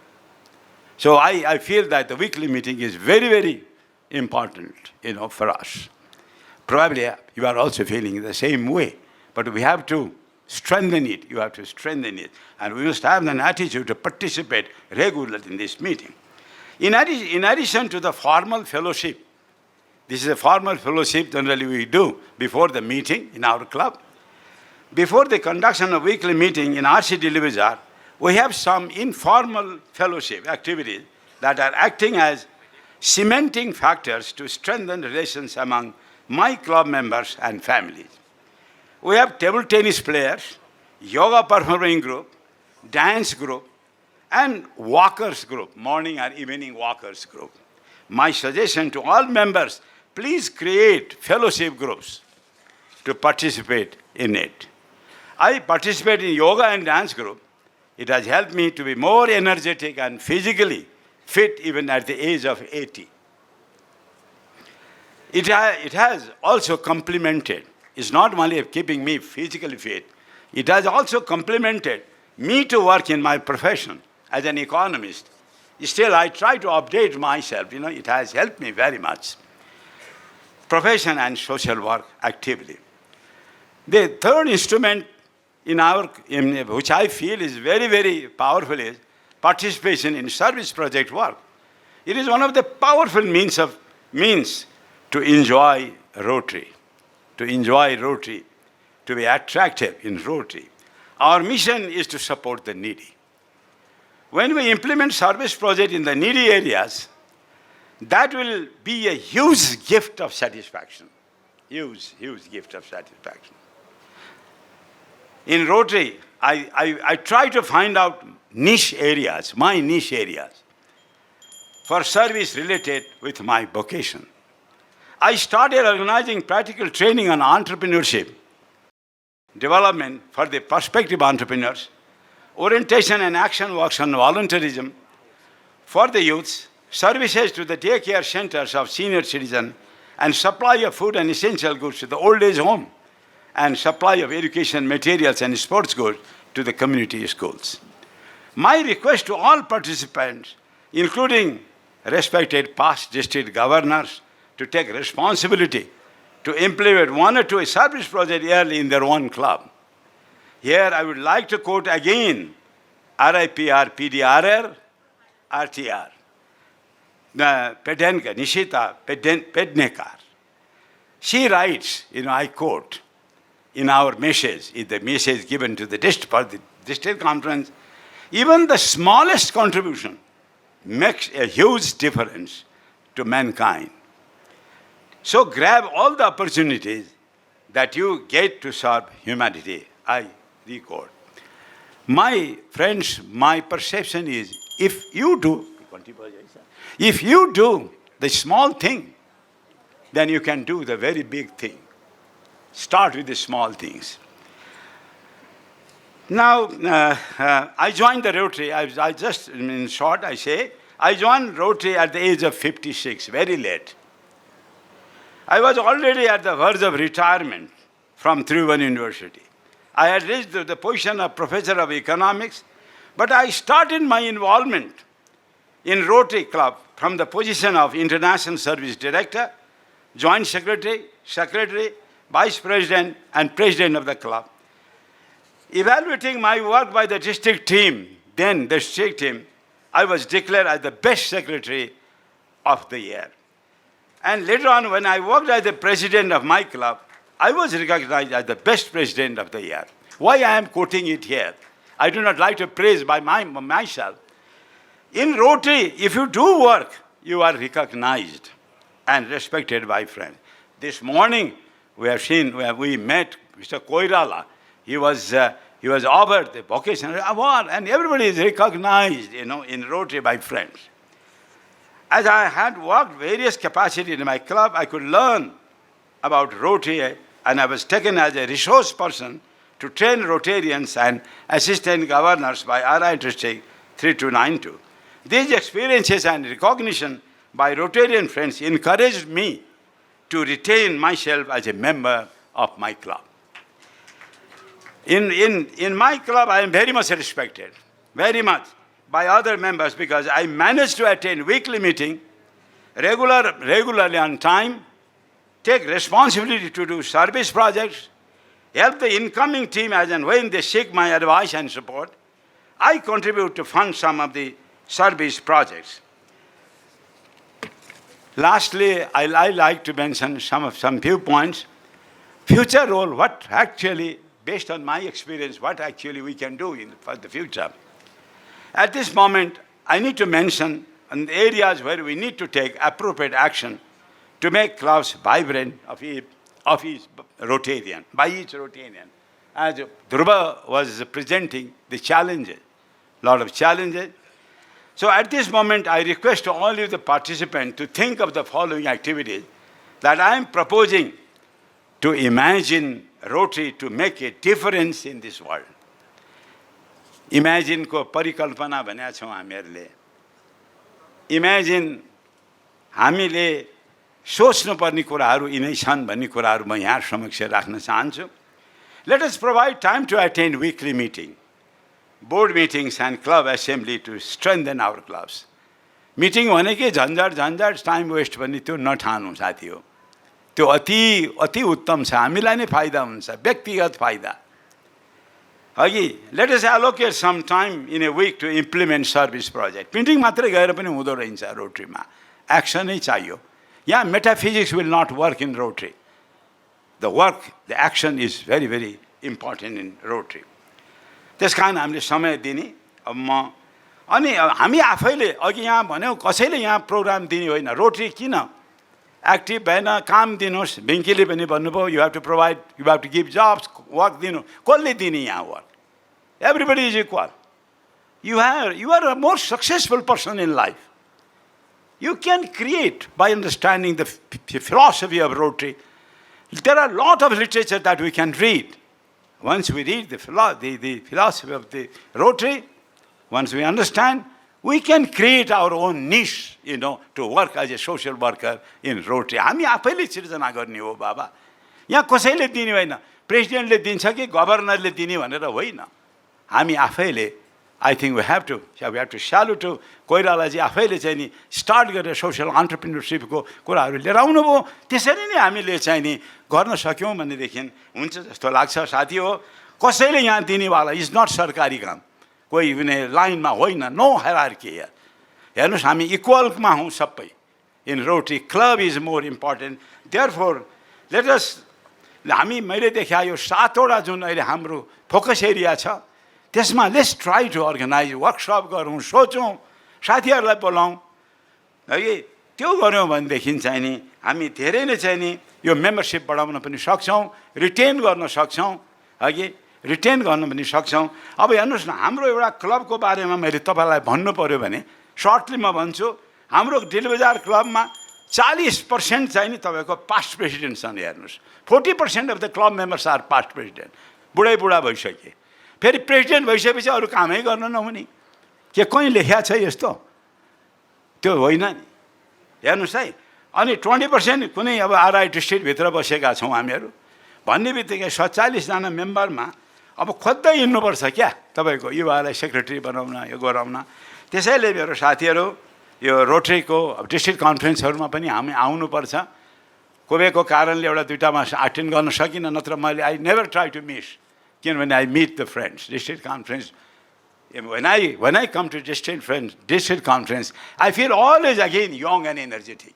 So I feel that the weekly meeting is very, very important, for us. Probably you are also feeling the same way, but we have to strengthen it. You have to strengthen it. And we must have an attitude to participate regularly in this meeting. In addition to the formal fellowship, this is a formal fellowship generally we do before the meeting in our club. Before the conduction of weekly meeting in RC Dilibazar, we have some informal fellowship activities that are acting as cementing factors to strengthen relations among my club members and families. We have table tennis players, yoga performing group, dance group, and walkers group, morning and evening walkers group. My suggestion to all members, please create fellowship groups to participate in it. I participate in yoga and dance group. It has helped me to be more energetic and physically fit even at the age of 80. It has also complemented, it's not only keeping me physically fit, it has also complemented me to work in my profession as an economist. Still, I try to update myself. It has helped me very much. Profession and social work actively. The third instrument which I feel is very, very powerful is participation in service project work. It is one of the powerful means to enjoy Rotary, to be attractive in Rotary. Our mission is to support the needy. When we implement service project in the needy areas, that will be a huge gift of satisfaction. Huge gift of satisfaction. In Rotary, I try to find out my niche areas, for service related with my vocation. I started organizing practical training on entrepreneurship, development for the prospective entrepreneurs, orientation and action works on volunteerism for the youths, services to the daycare centers of senior citizens, and supply of food and essential goods to the old age home, and supply of education materials and sports goods to the community schools. My request to all participants, including respected past district governors to take responsibility to implement 1 or 2 service projects yearly in their own club. Here I would like to quote again RIPR PDRR RTR. Pedenka, Nishita Pednekar. She writes, I quote, in our message, in the message given to the district conference, even the smallest contribution makes a huge difference to mankind. So grab all the opportunities that you get to serve humanity. I record. My friends, my perception is if you do the small thing, then you can do the very big thing. Start with the small things. Now, I joined the Rotary. I just, in short, I say, I joined Rotary at the age of 56, very late. I was already at the verge of retirement from Tribhuvan University. I had reached the position of Professor of Economics, but I started my involvement in Rotary Club from the position of International Service Director, Joint Secretary, Vice President, and President of the club. Evaluating my work by the district team, I was declared as the best secretary of the year. And later on, when I worked as the president of my club, I was recognized as the best president of the year. Why I am quoting it here? I do not like to praise by myself. In Rotary, if you do work, you are recognized and respected by friends. This morning, we met Mr. Koirala. He was offered the vocational award, and everybody is recognized, in Rotary by friends. As I had worked various capacities in my club, I could learn about Rotary, and I was taken as a resource person to train Rotarians and assistant governors by RI District 3292. These experiences and recognition by Rotarian friends encouraged me to retain myself as a member of my club. In my club, I am very much respected, very much, by other members because I managed to attend weekly meeting, regularly on time, take responsibility to do service projects, help the incoming team as and when they seek my advice and support. I contribute to fund some of the service projects. Lastly, I like to mention some few points. Future role, what actually, based on my experience, what actually we can do for the future. At this moment, I need to mention the areas where we need to take appropriate action to make clubs vibrant of each Rotarian, by each Rotarian. As Dhruva was presenting the challenges, a lot of challenges. So at this moment, I request all of the participants to think of the following activities that I am proposing to imagine Rotary to make a difference in this world. Imagine को परिकल्पना भनेका छौँ हामीहरूले. Imagine हामीले सोच्नुपर्ने कुराहरू यिनै छन् भन्ने कुराहरू म यहाँ समक्ष राख्न चाहन्छु. Let us provide time to attend weekly meeting, board meetings and club assembly to strengthen our clubs. Meeting भनेकै झन्झट टाइम वेस्ट भन्ने त्यो नठानु साथी हो. त्यो अति उत्तम छ, हामीलाई नै फाइदा हुन्छ, व्यक्तिगत फाइदा. Let us allocate some time in a week to implement service project. Meeting मात्रै गएर पनि हुँदो रहन्छ रोटरीमा. Action नै चाहियो. Yeah, metaphysics will not work in Rotary. The action is very, very important in Rotary. त्यस कारण हामीले समय दिने. अनि हामी आफैले अघि यहाँ भन्यौँ कसैले यहाँ प्रोग्राम दिने होइन. रोटरी किन एक्टिभ भएन, काम दिनुहोस्. बेङ्कीले पनि भन्नुभयो you have to give jobs, work दिनु. कसले दिने यहाँ work? Everybody is equal. You are a more successful person in life. You can create by understanding the philosophy of Rotary. There are a lot of literature that we can read. Once we read the philosophy of the Rotary, once we understand, we can create our own niche, to work as a social worker in Rotary. हामी आफैले सिर्जना गर्ने हो बाबा. यहाँ कसैले दिने होइन. प्रेसिडेन्टले दिन्छ कि गभर्नरले दिने भनेर होइन. हामी आफैले I think we have to salute to Koirala ji आफैले चाहिँ नि स्टार्ट गरेर सोसियल अन्टरप्रिन्योरसिपको कुराहरू लिएर आउनुभयो। त्यसरी नै हामीले चाहिँ नि गर्न सक्यौँ भनेदेखि हुन्छ जस्तो लाग्छ। साथी हो, कसैले यहाँ दिनेवाला इज नट सरकारी काम, कोही पनि लाइनमा होइन, नो हायरार्की हियर। हेर्नुहोस्, हामी इक्वलमा हौँ सबै। In Rotary club is more important. Therefore let us, हामी मैले देखायो 7वटा जुन अहिले हाम्रो फोकस एरिया छ, त्यसमा let's try to organise workshop गरौँ, सोचौँ, साथीहरूलाई बोलाउँ, है कि त्यो गऱ्यौँ भनेदेखि चाहिँ नि हामी धेरै नै चाहिँ नि यो मेम्बरसिप बढाउन पनि सक्छौँ, रिटेन गर्न सक्छौँ, है कि रिटेन गर्न पनि सक्छौँ। अब हेर्नुहोस् न, हाम्रो एउटा क्लबको बारेमा मैले तपाईँलाई भन्नु पऱ्यो भने सर्टली म भन्छु, हाम्रो डेलबजार क्लबमा 40% चाहिँ नि तपाईँको पास्ट प्रेसिडेन्ट छन्। हेर्नुहोस्, 40% of the club members are past president, बुढा भइसके। फेरि प्रेसिडेन्ट भइसकेपछि अरू कामै गर्न नहुने, के कहीँ लेखिया छ यस्तो? त्यो होइन नि। हेर्नुहोस् है, अनि 20% कुनै अब आरआई डिस्ट्रिक्टभित्र बसेका छौँ हामीहरू भन्ने बित्तिकै 47जना मेम्बरमा अब खोज्दै हिँड्नुपर्छ क्या तपाईँको युवालाई सेक्रेटरी बनाउन, यो गराउन। त्यसैले मेरो साथीहरू, यो रोटरीको डिस्ट्रिक्ट कन्फरेन्सहरूमा पनि हामी आउनुपर्छ। कोभिडको कारणले एउटा दुईवटामा अटेन्ड गर्न सकिनँ, नत्र मैले I never try to miss, किनभने I meet the friends district conference. when I come to district conference, I feel always again young and energetic.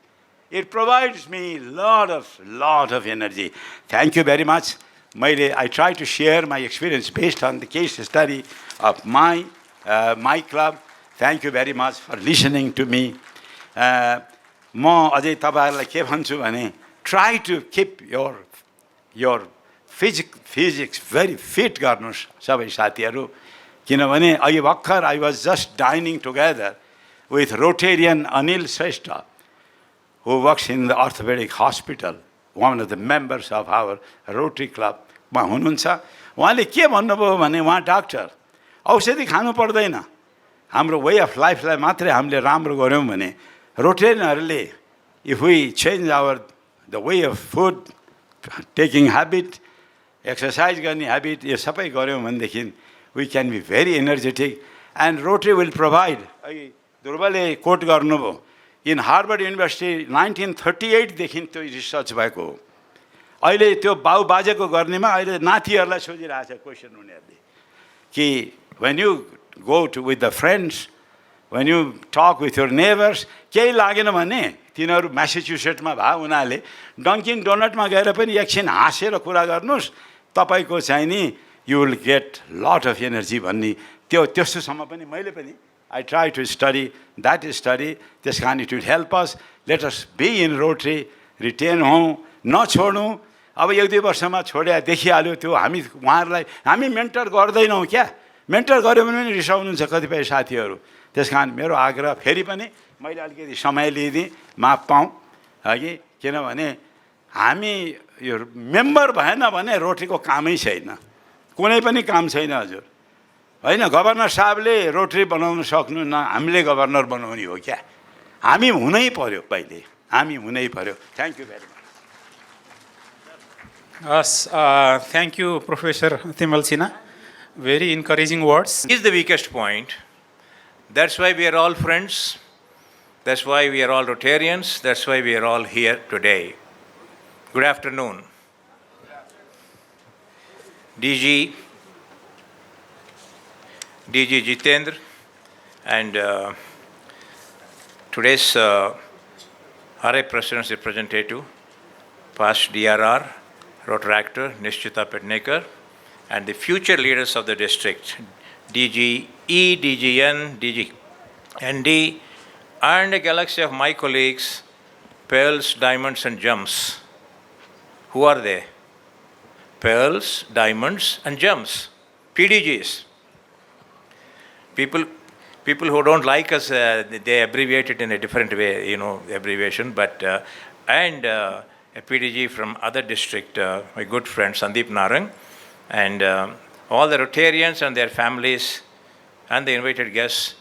It provides me lot of energy. Thank you very much. I try to share my experience based on the case study of my club. Thank you very much for listening to me. म अझै तपाईहरुलाई के भन्छु भने, try to keep your physics very fit गर्नुस् सबै साथीहरु। किनभने अहिले भर्खर I was just dining together with Rotarian Anil Shrestha, who works in the orthopedic hospital, one of the members of our Rotary Club. मा हुनुहुन्छ। उहाँले के भन्नुभयो भने, उहाँ डाक्टर, औषधि खानु पर्दैन, हाम्रो वे अफ लाइफलाई मात्रै हामीले राम्रो गर्यौं भने, रोटेरियनहरुले if we change the way of food, taking habit, exercise गर्ने habit, यो सबै गर्यौं भनेदेखि we can be very energetic, and Rotary will provide. ध्रुवले कोट गर्नुभयो, in Harvard University 1938 देखि त्यो रिसर्च भएको हो। अहिले त्यो बाउ बाजेको गर्नेमा अहिले नातिहरुलाई सोधिरहेछ क्वेशन उनीहरुले कि when you go to with the friends, when you talk with your neighbors, केही लागेन भने तिनीहरु मैसाचुसेट्समा भए उनीहरुले डङ्किन डोनटमा गएर पनि एकछिन हाँसेर कुरा गर्नुस्, तपाईको चाहिँ नि you will get lot of energy भन्ने त्यो त्यस्तोसम्म पनि मैले पनि I try to study that study. त्यस कारण it will help us. Let us be in Rotary, retain हौं, नछोड्नु। अब 1-2 वर्षमा छोड्या देखिहाल्यो त्यो हामी उहाँहरुलाई हामी मेन्टर गर्दैनौं क्या। मेन्टर गर्यो भने पनि रिसाउनुहुन्छ कतिपय साथीहरु। त्यसकारण मेरो आग्रह फेरि पनि मैले अलिकति समय लिइदिए माफ पाऊँ हैन, किनभने हामी यो मेम्बर भएन भने रोटरीको कामै छैन, कुनै पनि काम छैन हजुर हैन। गभर्नर साहबले रोटरी बनाउन सक्नु न, हामीले गभर्नर बनाउने हो क्या। हामी हुनै पर्यो, पहिले हामी हुनै पर्यो। Thank you very much. Thank you, Professor Timal Sinha. Very encouraging words. Is the weakest point. That's why we are all friends. That's why we are all Rotarians. That's why we are all here today. Good afternoon. DG Jitendra and today's RA President's representative, past DRR, Rotaractor, Nishchita Petnekar, and the future leaders of the district, DG E, DGN, DG ND, and a galaxy of my colleagues, Pearls, Diamonds, and Gems. Who are they? Pearls, Diamonds, and Gems, PDGs. People who don't like us, they abbreviate it in a different way, abbreviation, but, and a PDG from other district, my good friend Sandeep Narang, and all the Rotarians and their families, and the invited guests.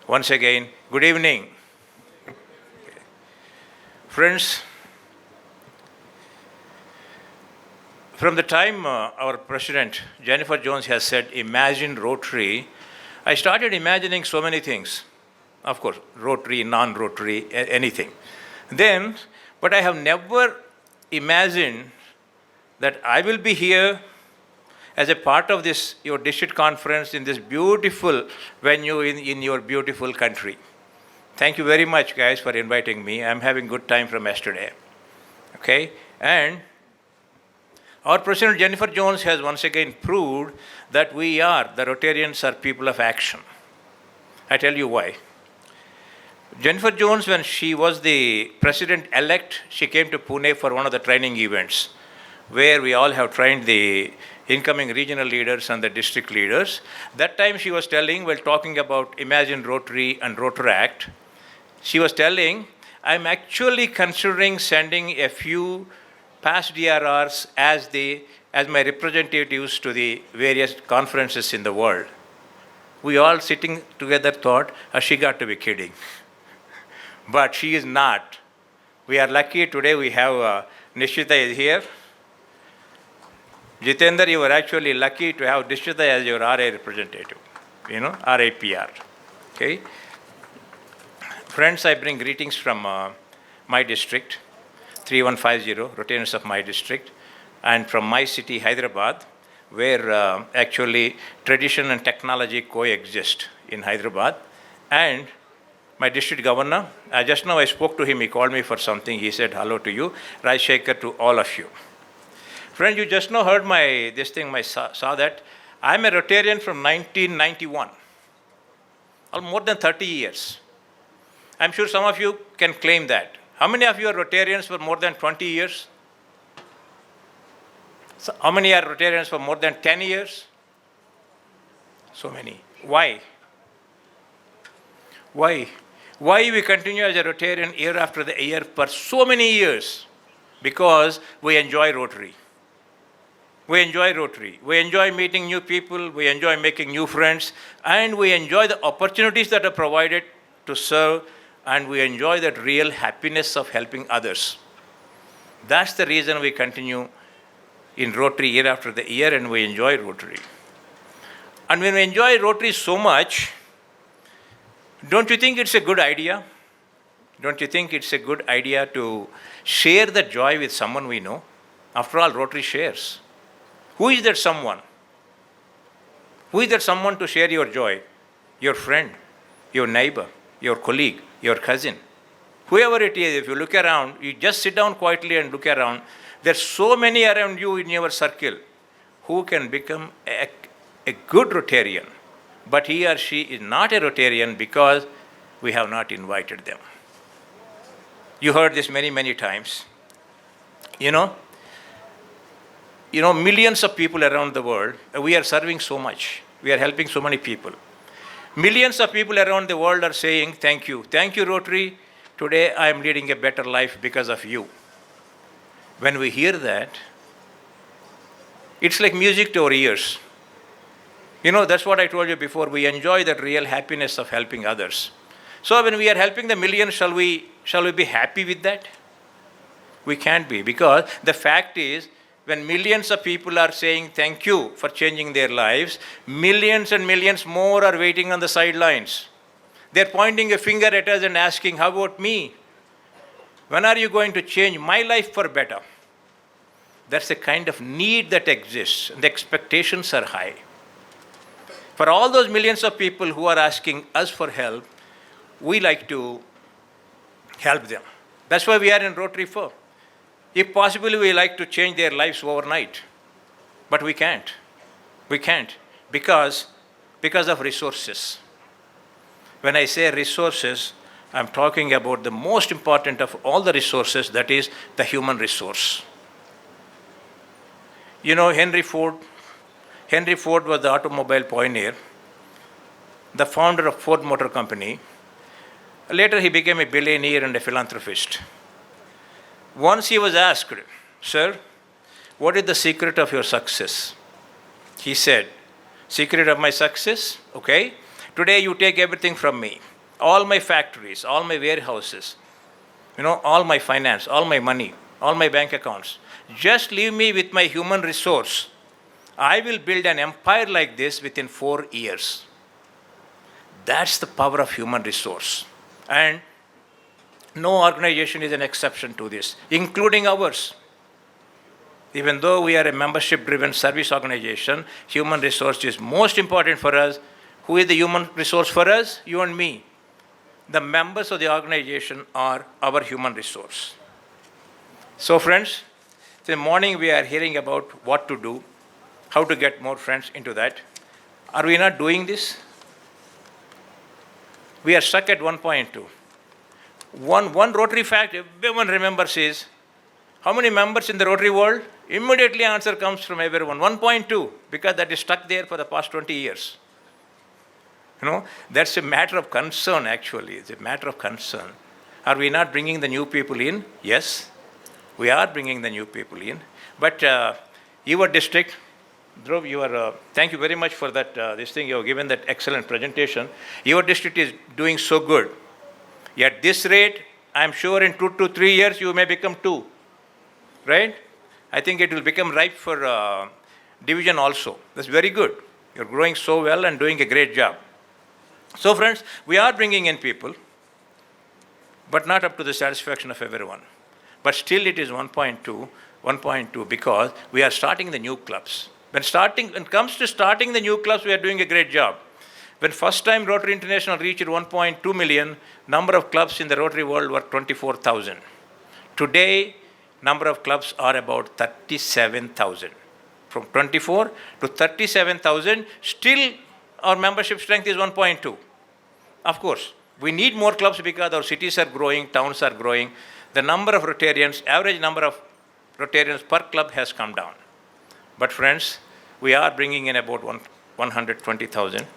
Once again, good evening. Friends, from the time our President Jennifer Jones has said, imagine Rotary, I started imagining so many things. Of course, rotary, non-rotary, anything. Then, but I have never imagined that I will be here as a part of this, your district conference in this beautiful venue in your beautiful country. Thank you very much, guys, for inviting me. I'm having good time from yesterday. Okay? And our President Jennifer Jones has once again proved that the Rotarians are people of action. I tell you why. Jennifer Jones, when she was the president-elect, she came to Pune for one of the training events where we all have trained the incoming regional leaders and the district leaders. That time she was telling, while talking about Imagine Rotary and Rotaract, she was telling, I'm actually considering sending a few past DRRs as my representatives to the various conferences in the world. We all sitting together thought, she got to be kidding. But she is not. We are lucky today we have Nishita is here. Jitendra, you were actually lucky to have Nishita as your RA representative, RAPR. Okay? Friends, I bring greetings from my district, 3150, Rotarians of my district, and from my city, Hyderabad, where actually tradition and technology coexist in Hyderabad. And my district governor, just now I spoke to him, he called me for something, he said hello to you, Rajshekhar to all of you. Friend, you just now heard saw that. I'm a Rotarian from 1991, more than 30 years. I'm sure some of you can claim that. How many of you are Rotarians for more than 20 years? So how many are Rotarians for more than 10 years? So many. Why? Why? Why we continue as a Rotarian year after the year for so many years? Because we enjoy Rotary. We enjoy Rotary. We enjoy meeting new people. We enjoy making new friends. And we enjoy the opportunities that are provided to serve. And we enjoy that real happiness of helping others. That's the reason we continue in Rotary year after the year, and we enjoy Rotary. And when we enjoy Rotary so much, don't you think it's a good idea? Don't you think it's a good idea to share the joy with someone we know? After all, Rotary shares. Who is that someone? Who is that someone to share your joy? Your friend, your neighbor, your colleague, your cousin. Whoever it is, if you look around, you just sit down quietly and look around, there's so many around you in your circle who can become a good Rotarian. But he or she is not a Rotarian because we have not invited them. You heard this many, many times. Millions of people around the world, we are serving so much. We are helping so many people. Millions of people around the world are saying, thank you. Thank you, Rotary. Today I am leading a better life because of you. When we hear that, it's like music to our ears. That's what I told you before. We enjoy that real happiness of helping others. So when we are helping the millions, shall we be happy with that? We can't be, because the fact is, when millions of people are saying thank you for changing their lives, millions and millions more are waiting on the sidelines. They're pointing a finger at us and asking, how about me? When are you going to change my life for better? That's the kind of need that exists. The expectations are high. For all those millions of people who are asking us for help, we like to help them. That's why we are in Rotary for. If possible, we like to change their lives overnight. But we can't. We can't because of resources. When I say resources, I'm talking about the most important of all the resources, that is the human resource. Henry Ford was the automobile pioneer, the founder of Ford Motor Company. Later, he became a billionaire and a philanthropist. Once he was asked, sir, what is the secret of your success? He said, secret of my success? Okay. Today you take everything from me. All my factories, all my warehouses, all my finance, all my money, all my bank accounts. Just leave me with my human resource. I will build an empire like this within 4 years. That's the power of human resource. And no organization is an exception to this, including ours. Even though we are a membership-driven service organization, human resource is most important for us. Who is the human resource for us? You and me. The members of the organization are our human resource. So friends, this morning we are hearing about what to do, how to get more friends into that. Are we not doing this? We are stuck at 1.2. One Rotary fact everyone remembers is, how many members in the Rotary world? Immediately answer comes from everyone, 1.2, because that is stuck there for the past 20 years. That's a matter of concern actually, it's a matter of concern. Are we not bringing the new people in? Yes, we are bringing the new people in. But your district, Dhruv, thank you very much for that, this thing, you have given that excellent presentation. Your district is doing so good. At this rate, I'm sure in 2 to 3 years you may become 2, right? I think it will become ripe for division also. That's very good. You're growing so well and doing a great job. So friends, we are bringing in people, but not up to the satisfaction of everyone. But still it is 1.2 because we are starting the new clubs. When it comes to starting the new clubs, we are doing a great job. When first time Rotary International reached 1.2 million, number of clubs in the Rotary world were 24,000. Today, number of clubs are about 37,000. From 24 to 37,000, still our membership strength is 1.2. Of course, we need more clubs because our cities are growing, towns are growing. The number of Rotarians, average number of Rotarians per club has come down. But friends, we are bringing in about 120,000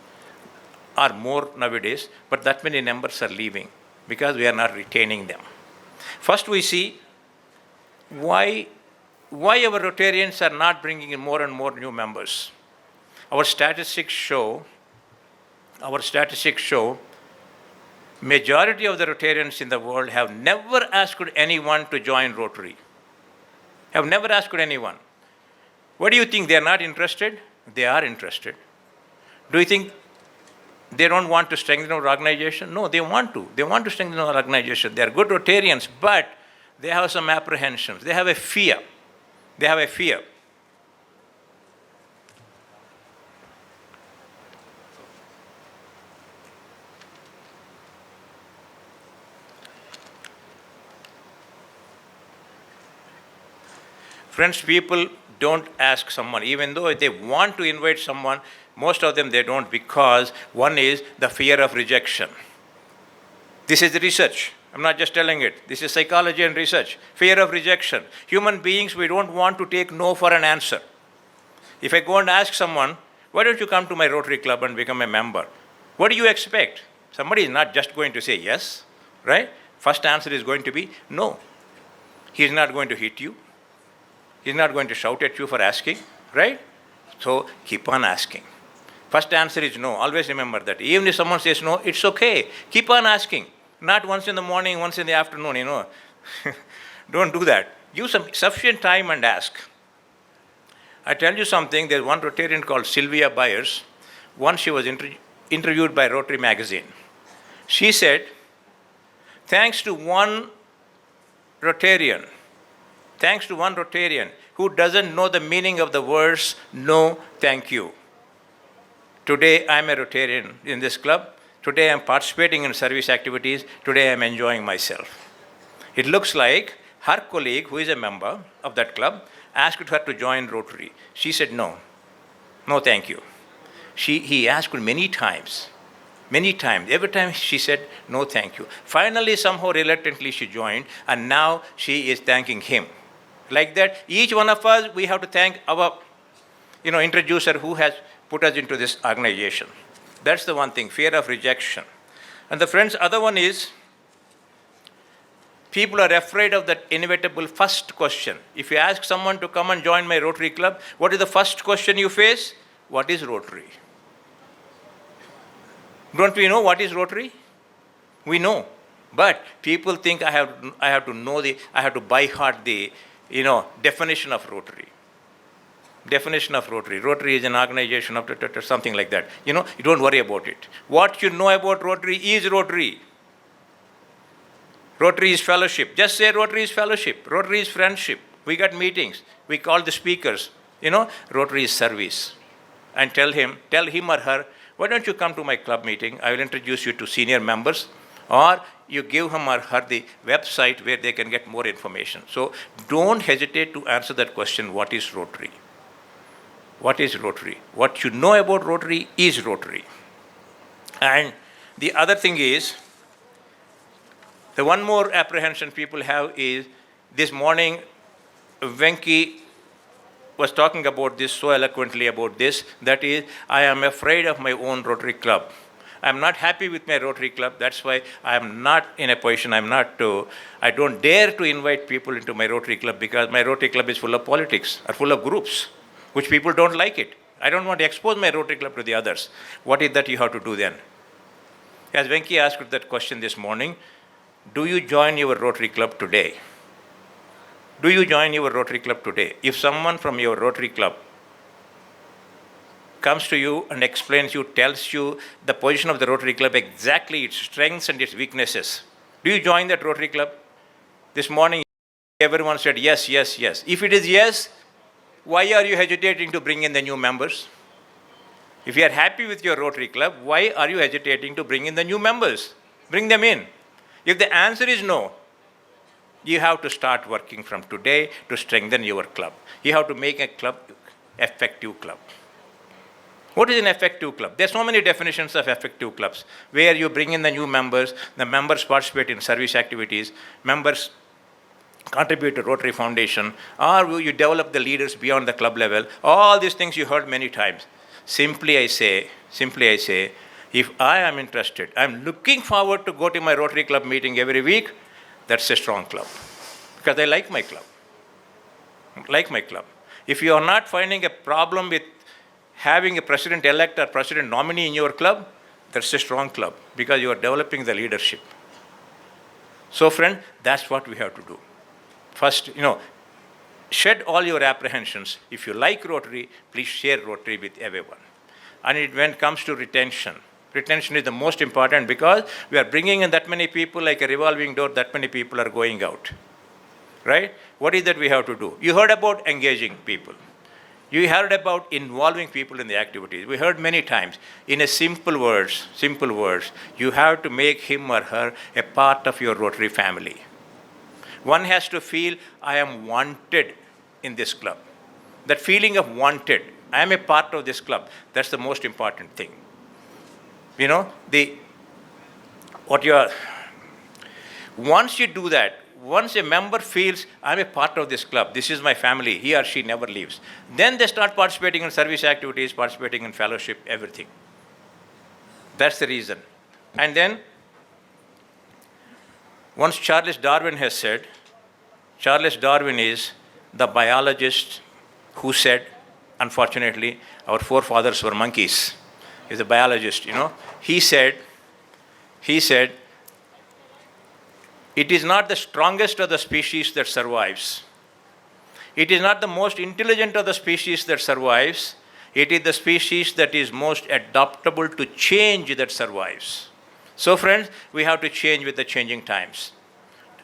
or more nowadays, but that many numbers are leaving because we are not retaining them. First we see why our Rotarians are not bringing in more and more new members. Our statistics show majority of the Rotarians in the world have never asked anyone to join Rotary. Have never asked anyone. What do you think? They are not interested? They are interested. Do you think they don't want to strengthen our organization? No, they want to. They want to strengthen our organization. They are good Rotarians, but they have some apprehensions. They have a fear. They have a fear. Friends, people don't ask someone, even though they want to invite someone, most of them they don't, because one is the fear of rejection. This is the research. I'm not just telling it. This is psychology and research. Fear of rejection. Human beings, we don't want to take no for an answer. If I go and ask someone, why don't you come to my Rotary Club and become a member? What do you expect? Somebody is not just going to say yes, right? First answer is going to be no. He is not going to hit you. He's not going to shout at you for asking, right? So keep on asking. First answer is no. Always remember that. Even if someone says no, it's okay. Keep on asking. Not once in the morning, once in the afternoon, Don't do that. Give some sufficient time and ask. I tell you something, there's one Rotarian called Sylvia Byers. Once she was interviewed by Rotary magazine. She said, thanks to one Rotarian who doesn't know the meaning of the words, no, thank you. Today, I'm a Rotarian in this club. Today, I'm participating in service activities. Today, I'm enjoying myself. It looks like her colleague, who is a member of that club, asked her to join Rotary. She said, no, thank you. He asked her many times. Every time she said, no, thank you. Finally, somehow reluctantly, she joined, and now she is thanking him. Like that, each one of us, we have to thank our introducer who has put us into this organization. That's the one thing, fear of rejection. And the friends, other one is, people are afraid of that inevitable first question. If you ask someone to come and join my Rotary Club, what is the first question you face? What is Rotary? Don't we know what is Rotary? We know. But people think I have to know I have to by heart the definition of Rotary. Definition of Rotary. Rotary is an organization of something like that. You know, you don't worry about it. What you know about Rotary is Rotary. Rotary is fellowship. Just say Rotary is fellowship. Rotary is friendship. We got meetings. We call the speakers. You know, Rotary is service. And tell him or her, why don't you come to my club meeting? I will introduce you to senior members. Or you give him or her the website where they can get more information. So don't hesitate to answer that question, what is Rotary? What is Rotary? What you know about Rotary is Rotary. And the other thing is, the one more apprehension people have is, this morning, Venki was talking about this so eloquently about this, that is, I am afraid of my own Rotary club. I am not happy with my Rotary club. That's why I am not in a position, I don't dare to invite people into my Rotary club, because my Rotary club is full of politics, or full of groups, which people don't like it. I don't want to expose my Rotary club to the others. What is that you have to do then? As Venki asked that question this morning, do you join your Rotary club today? Do you join your Rotary club today? If someone from your Rotary club comes to you and explains you, tells you the position of the Rotary club, exactly its strengths and its weaknesses, do you join that Rotary club? This morning, everyone said yes, yes, yes. If it is yes, why are you hesitating to bring in the new members? If you are happy with your Rotary club, why are you hesitating to bring in the new members? Bring them in. If the answer is no, you have to start working from today to strengthen your club. You have to make a club effective club. What is an effective club? There are so many definitions of effective clubs, where you bring in the new members, the members participate in service activities, members contribute to Rotary Foundation, or you develop the leaders beyond the club level. All these things you heard many times. Simply I say, if I am interested, I am looking forward to go to my Rotary club meeting every week, that's a strong club. Because I like my club. If you are not finding a problem with having a president-elect or president nominee in your club, that's a strong club, because you are developing the leadership. So friend, that's what we have to do. First, shed all your apprehensions. If you like Rotary, please share Rotary with everyone. And when it comes to retention is the most important, because we are bringing in that many people like a revolving door, that many people are going out. Right? What is that we have to do? You heard about engaging people. You heard about involving people in the activities. We heard many times, in a simple words, you have to make him or her a part of your Rotary family. One has to feel, I am wanted in this club. That feeling of wanted, I am a part of this club, that's the most important thing. Once you do that, once a member feels, I'm a part of this club, this is my family, he or she never leaves, then they start participating in service activities, participating in fellowship, everything. That's the reason. And then, once Charles Darwin has said, Charles Darwin is the biologist who said, unfortunately, our forefathers were monkeys. He's a biologist, He said, it is not the strongest of the species that survives. It is not the most intelligent of the species that survives. It is the species that is most adaptable to change that survives. So friends, we have to change with the changing times.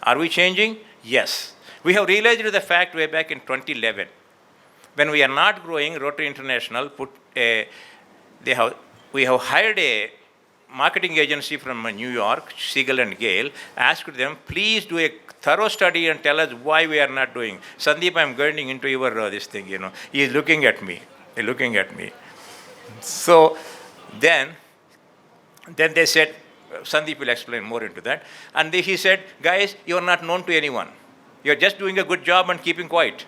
Are we changing? Yes. We have realized the fact way back in 2011. When we are not growing, Rotary International we have hired a marketing agency from New York, Siegel and Gale, asked them, please do a thorough study and tell us why we are not doing. Sandeep, I'm going into your this thing, He is looking at me. So then they said, Sandeep will explain more into that. And he said, guys, you are not known to anyone. You are just doing a good job and keeping quiet.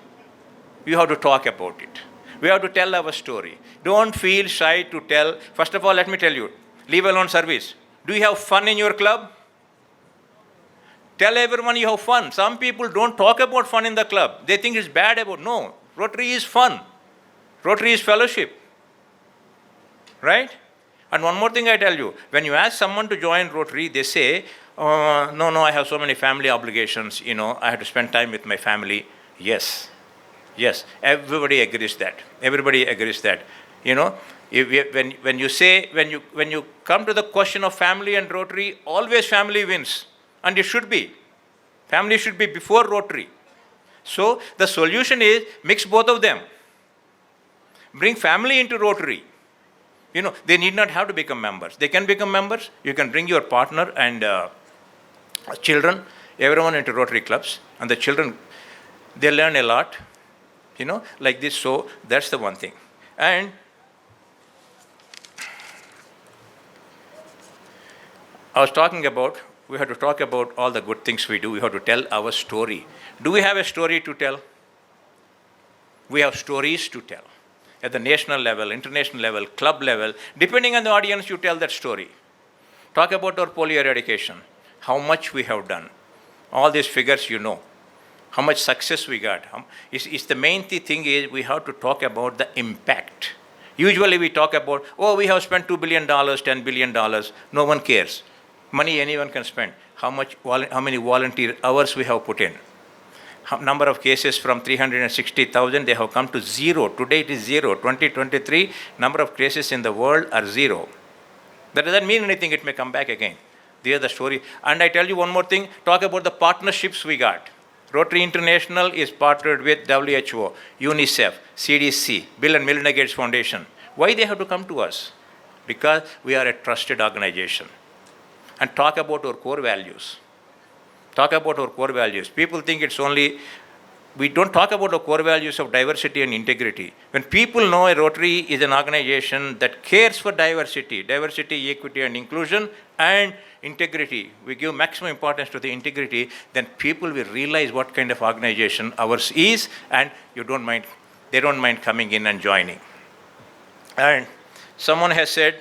You have to talk about it. We have to tell our story. Don't feel shy to tell. First of all, let me tell you, leave alone service. Do you have fun in your club? Tell everyone you have fun. Some people don't talk about fun in the club. They think it's bad about. No, Rotary is fun. Rotary is fellowship. Right? And one more thing I tell you, when you ask someone to join Rotary, they say, no, I have so many family obligations, I have to spend time with my family. Yes. Yes, everybody agrees that. Everybody agrees that. You know, when you say, when you come to the question of family and Rotary, always family wins. And it should be. Family should be before Rotary. So the solution is mix both of them. Bring family into Rotary. You know, they need not have to become members. They can become members. You can bring your partner and children, everyone into Rotary clubs. And the children, they learn a lot, you know, like this. So that's the one thing. And I was talking about, we have to talk about all the good things we do. We have to tell our story. Do we have a story to tell? We have stories to tell. At the national level, international level, club level, depending on the audience, you tell that story. Talk about our polio eradication, how much we have done. All these figures you know, how much success we got. It's the main thing is we have to talk about the impact. Usually we talk about, oh, we have spent $2 billion, $10 billion. No one cares. Money anyone can spend. How many volunteer hours we have put in. Number of cases from 360,000, they have come to zero. Today it is zero. 2023, number of cases in the world are zero. That doesn't mean anything, it may come back again. There's the story. And I tell you one more thing, talk about the partnerships we got. Rotary International is partnered with WHO, UNICEF, CDC, Bill and Melinda Gates Foundation. Why they have to come to us? Because we are a trusted organization. And talk about our core values. Talk about our core values. People think it's only, we don't talk about the core values of diversity and integrity. When people know a Rotary is an organization that cares for diversity, equity and inclusion, and integrity, we give maximum importance to the integrity, then people will realize what kind of organization ours is, and they don't mind coming in and joining. And someone has said,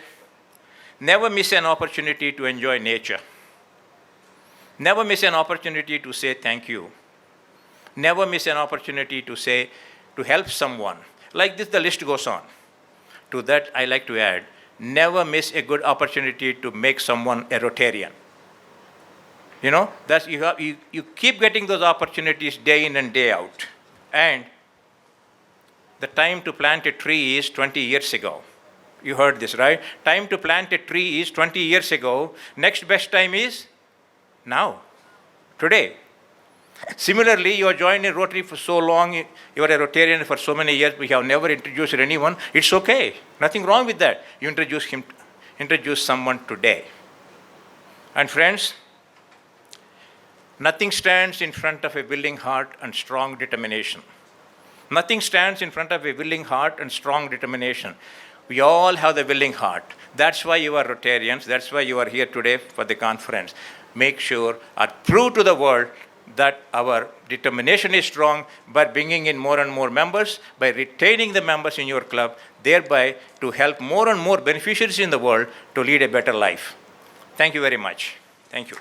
never miss an opportunity to enjoy nature. Never miss an opportunity to say thank you. Never miss an opportunity to help someone. Like this, the list goes on. To that, I like to add, never miss a good opportunity to make someone a Rotarian. You know, that's, you keep getting those opportunities day in and day out. And the time to plant a tree is 20 years ago. You heard this, right? Time to plant a tree is 20 years ago. Next best time is now, today. Similarly, you are joined in Rotary for so long, you are a Rotarian for so many years, we have never introduced anyone. It's okay. Nothing wrong with that. You introduce someone today. And friends, nothing stands in front of a willing heart and strong determination. Nothing stands in front of a willing heart and strong determination. We all have the willing heart. That's why you are Rotarians. That's why you are here today for the conference. Make sure, or prove to the world that our determination is strong by bringing in more and more members, by retaining the members in your club, thereby to help more and more beneficiaries in the world to lead a better life. Thank you very much. Thank you.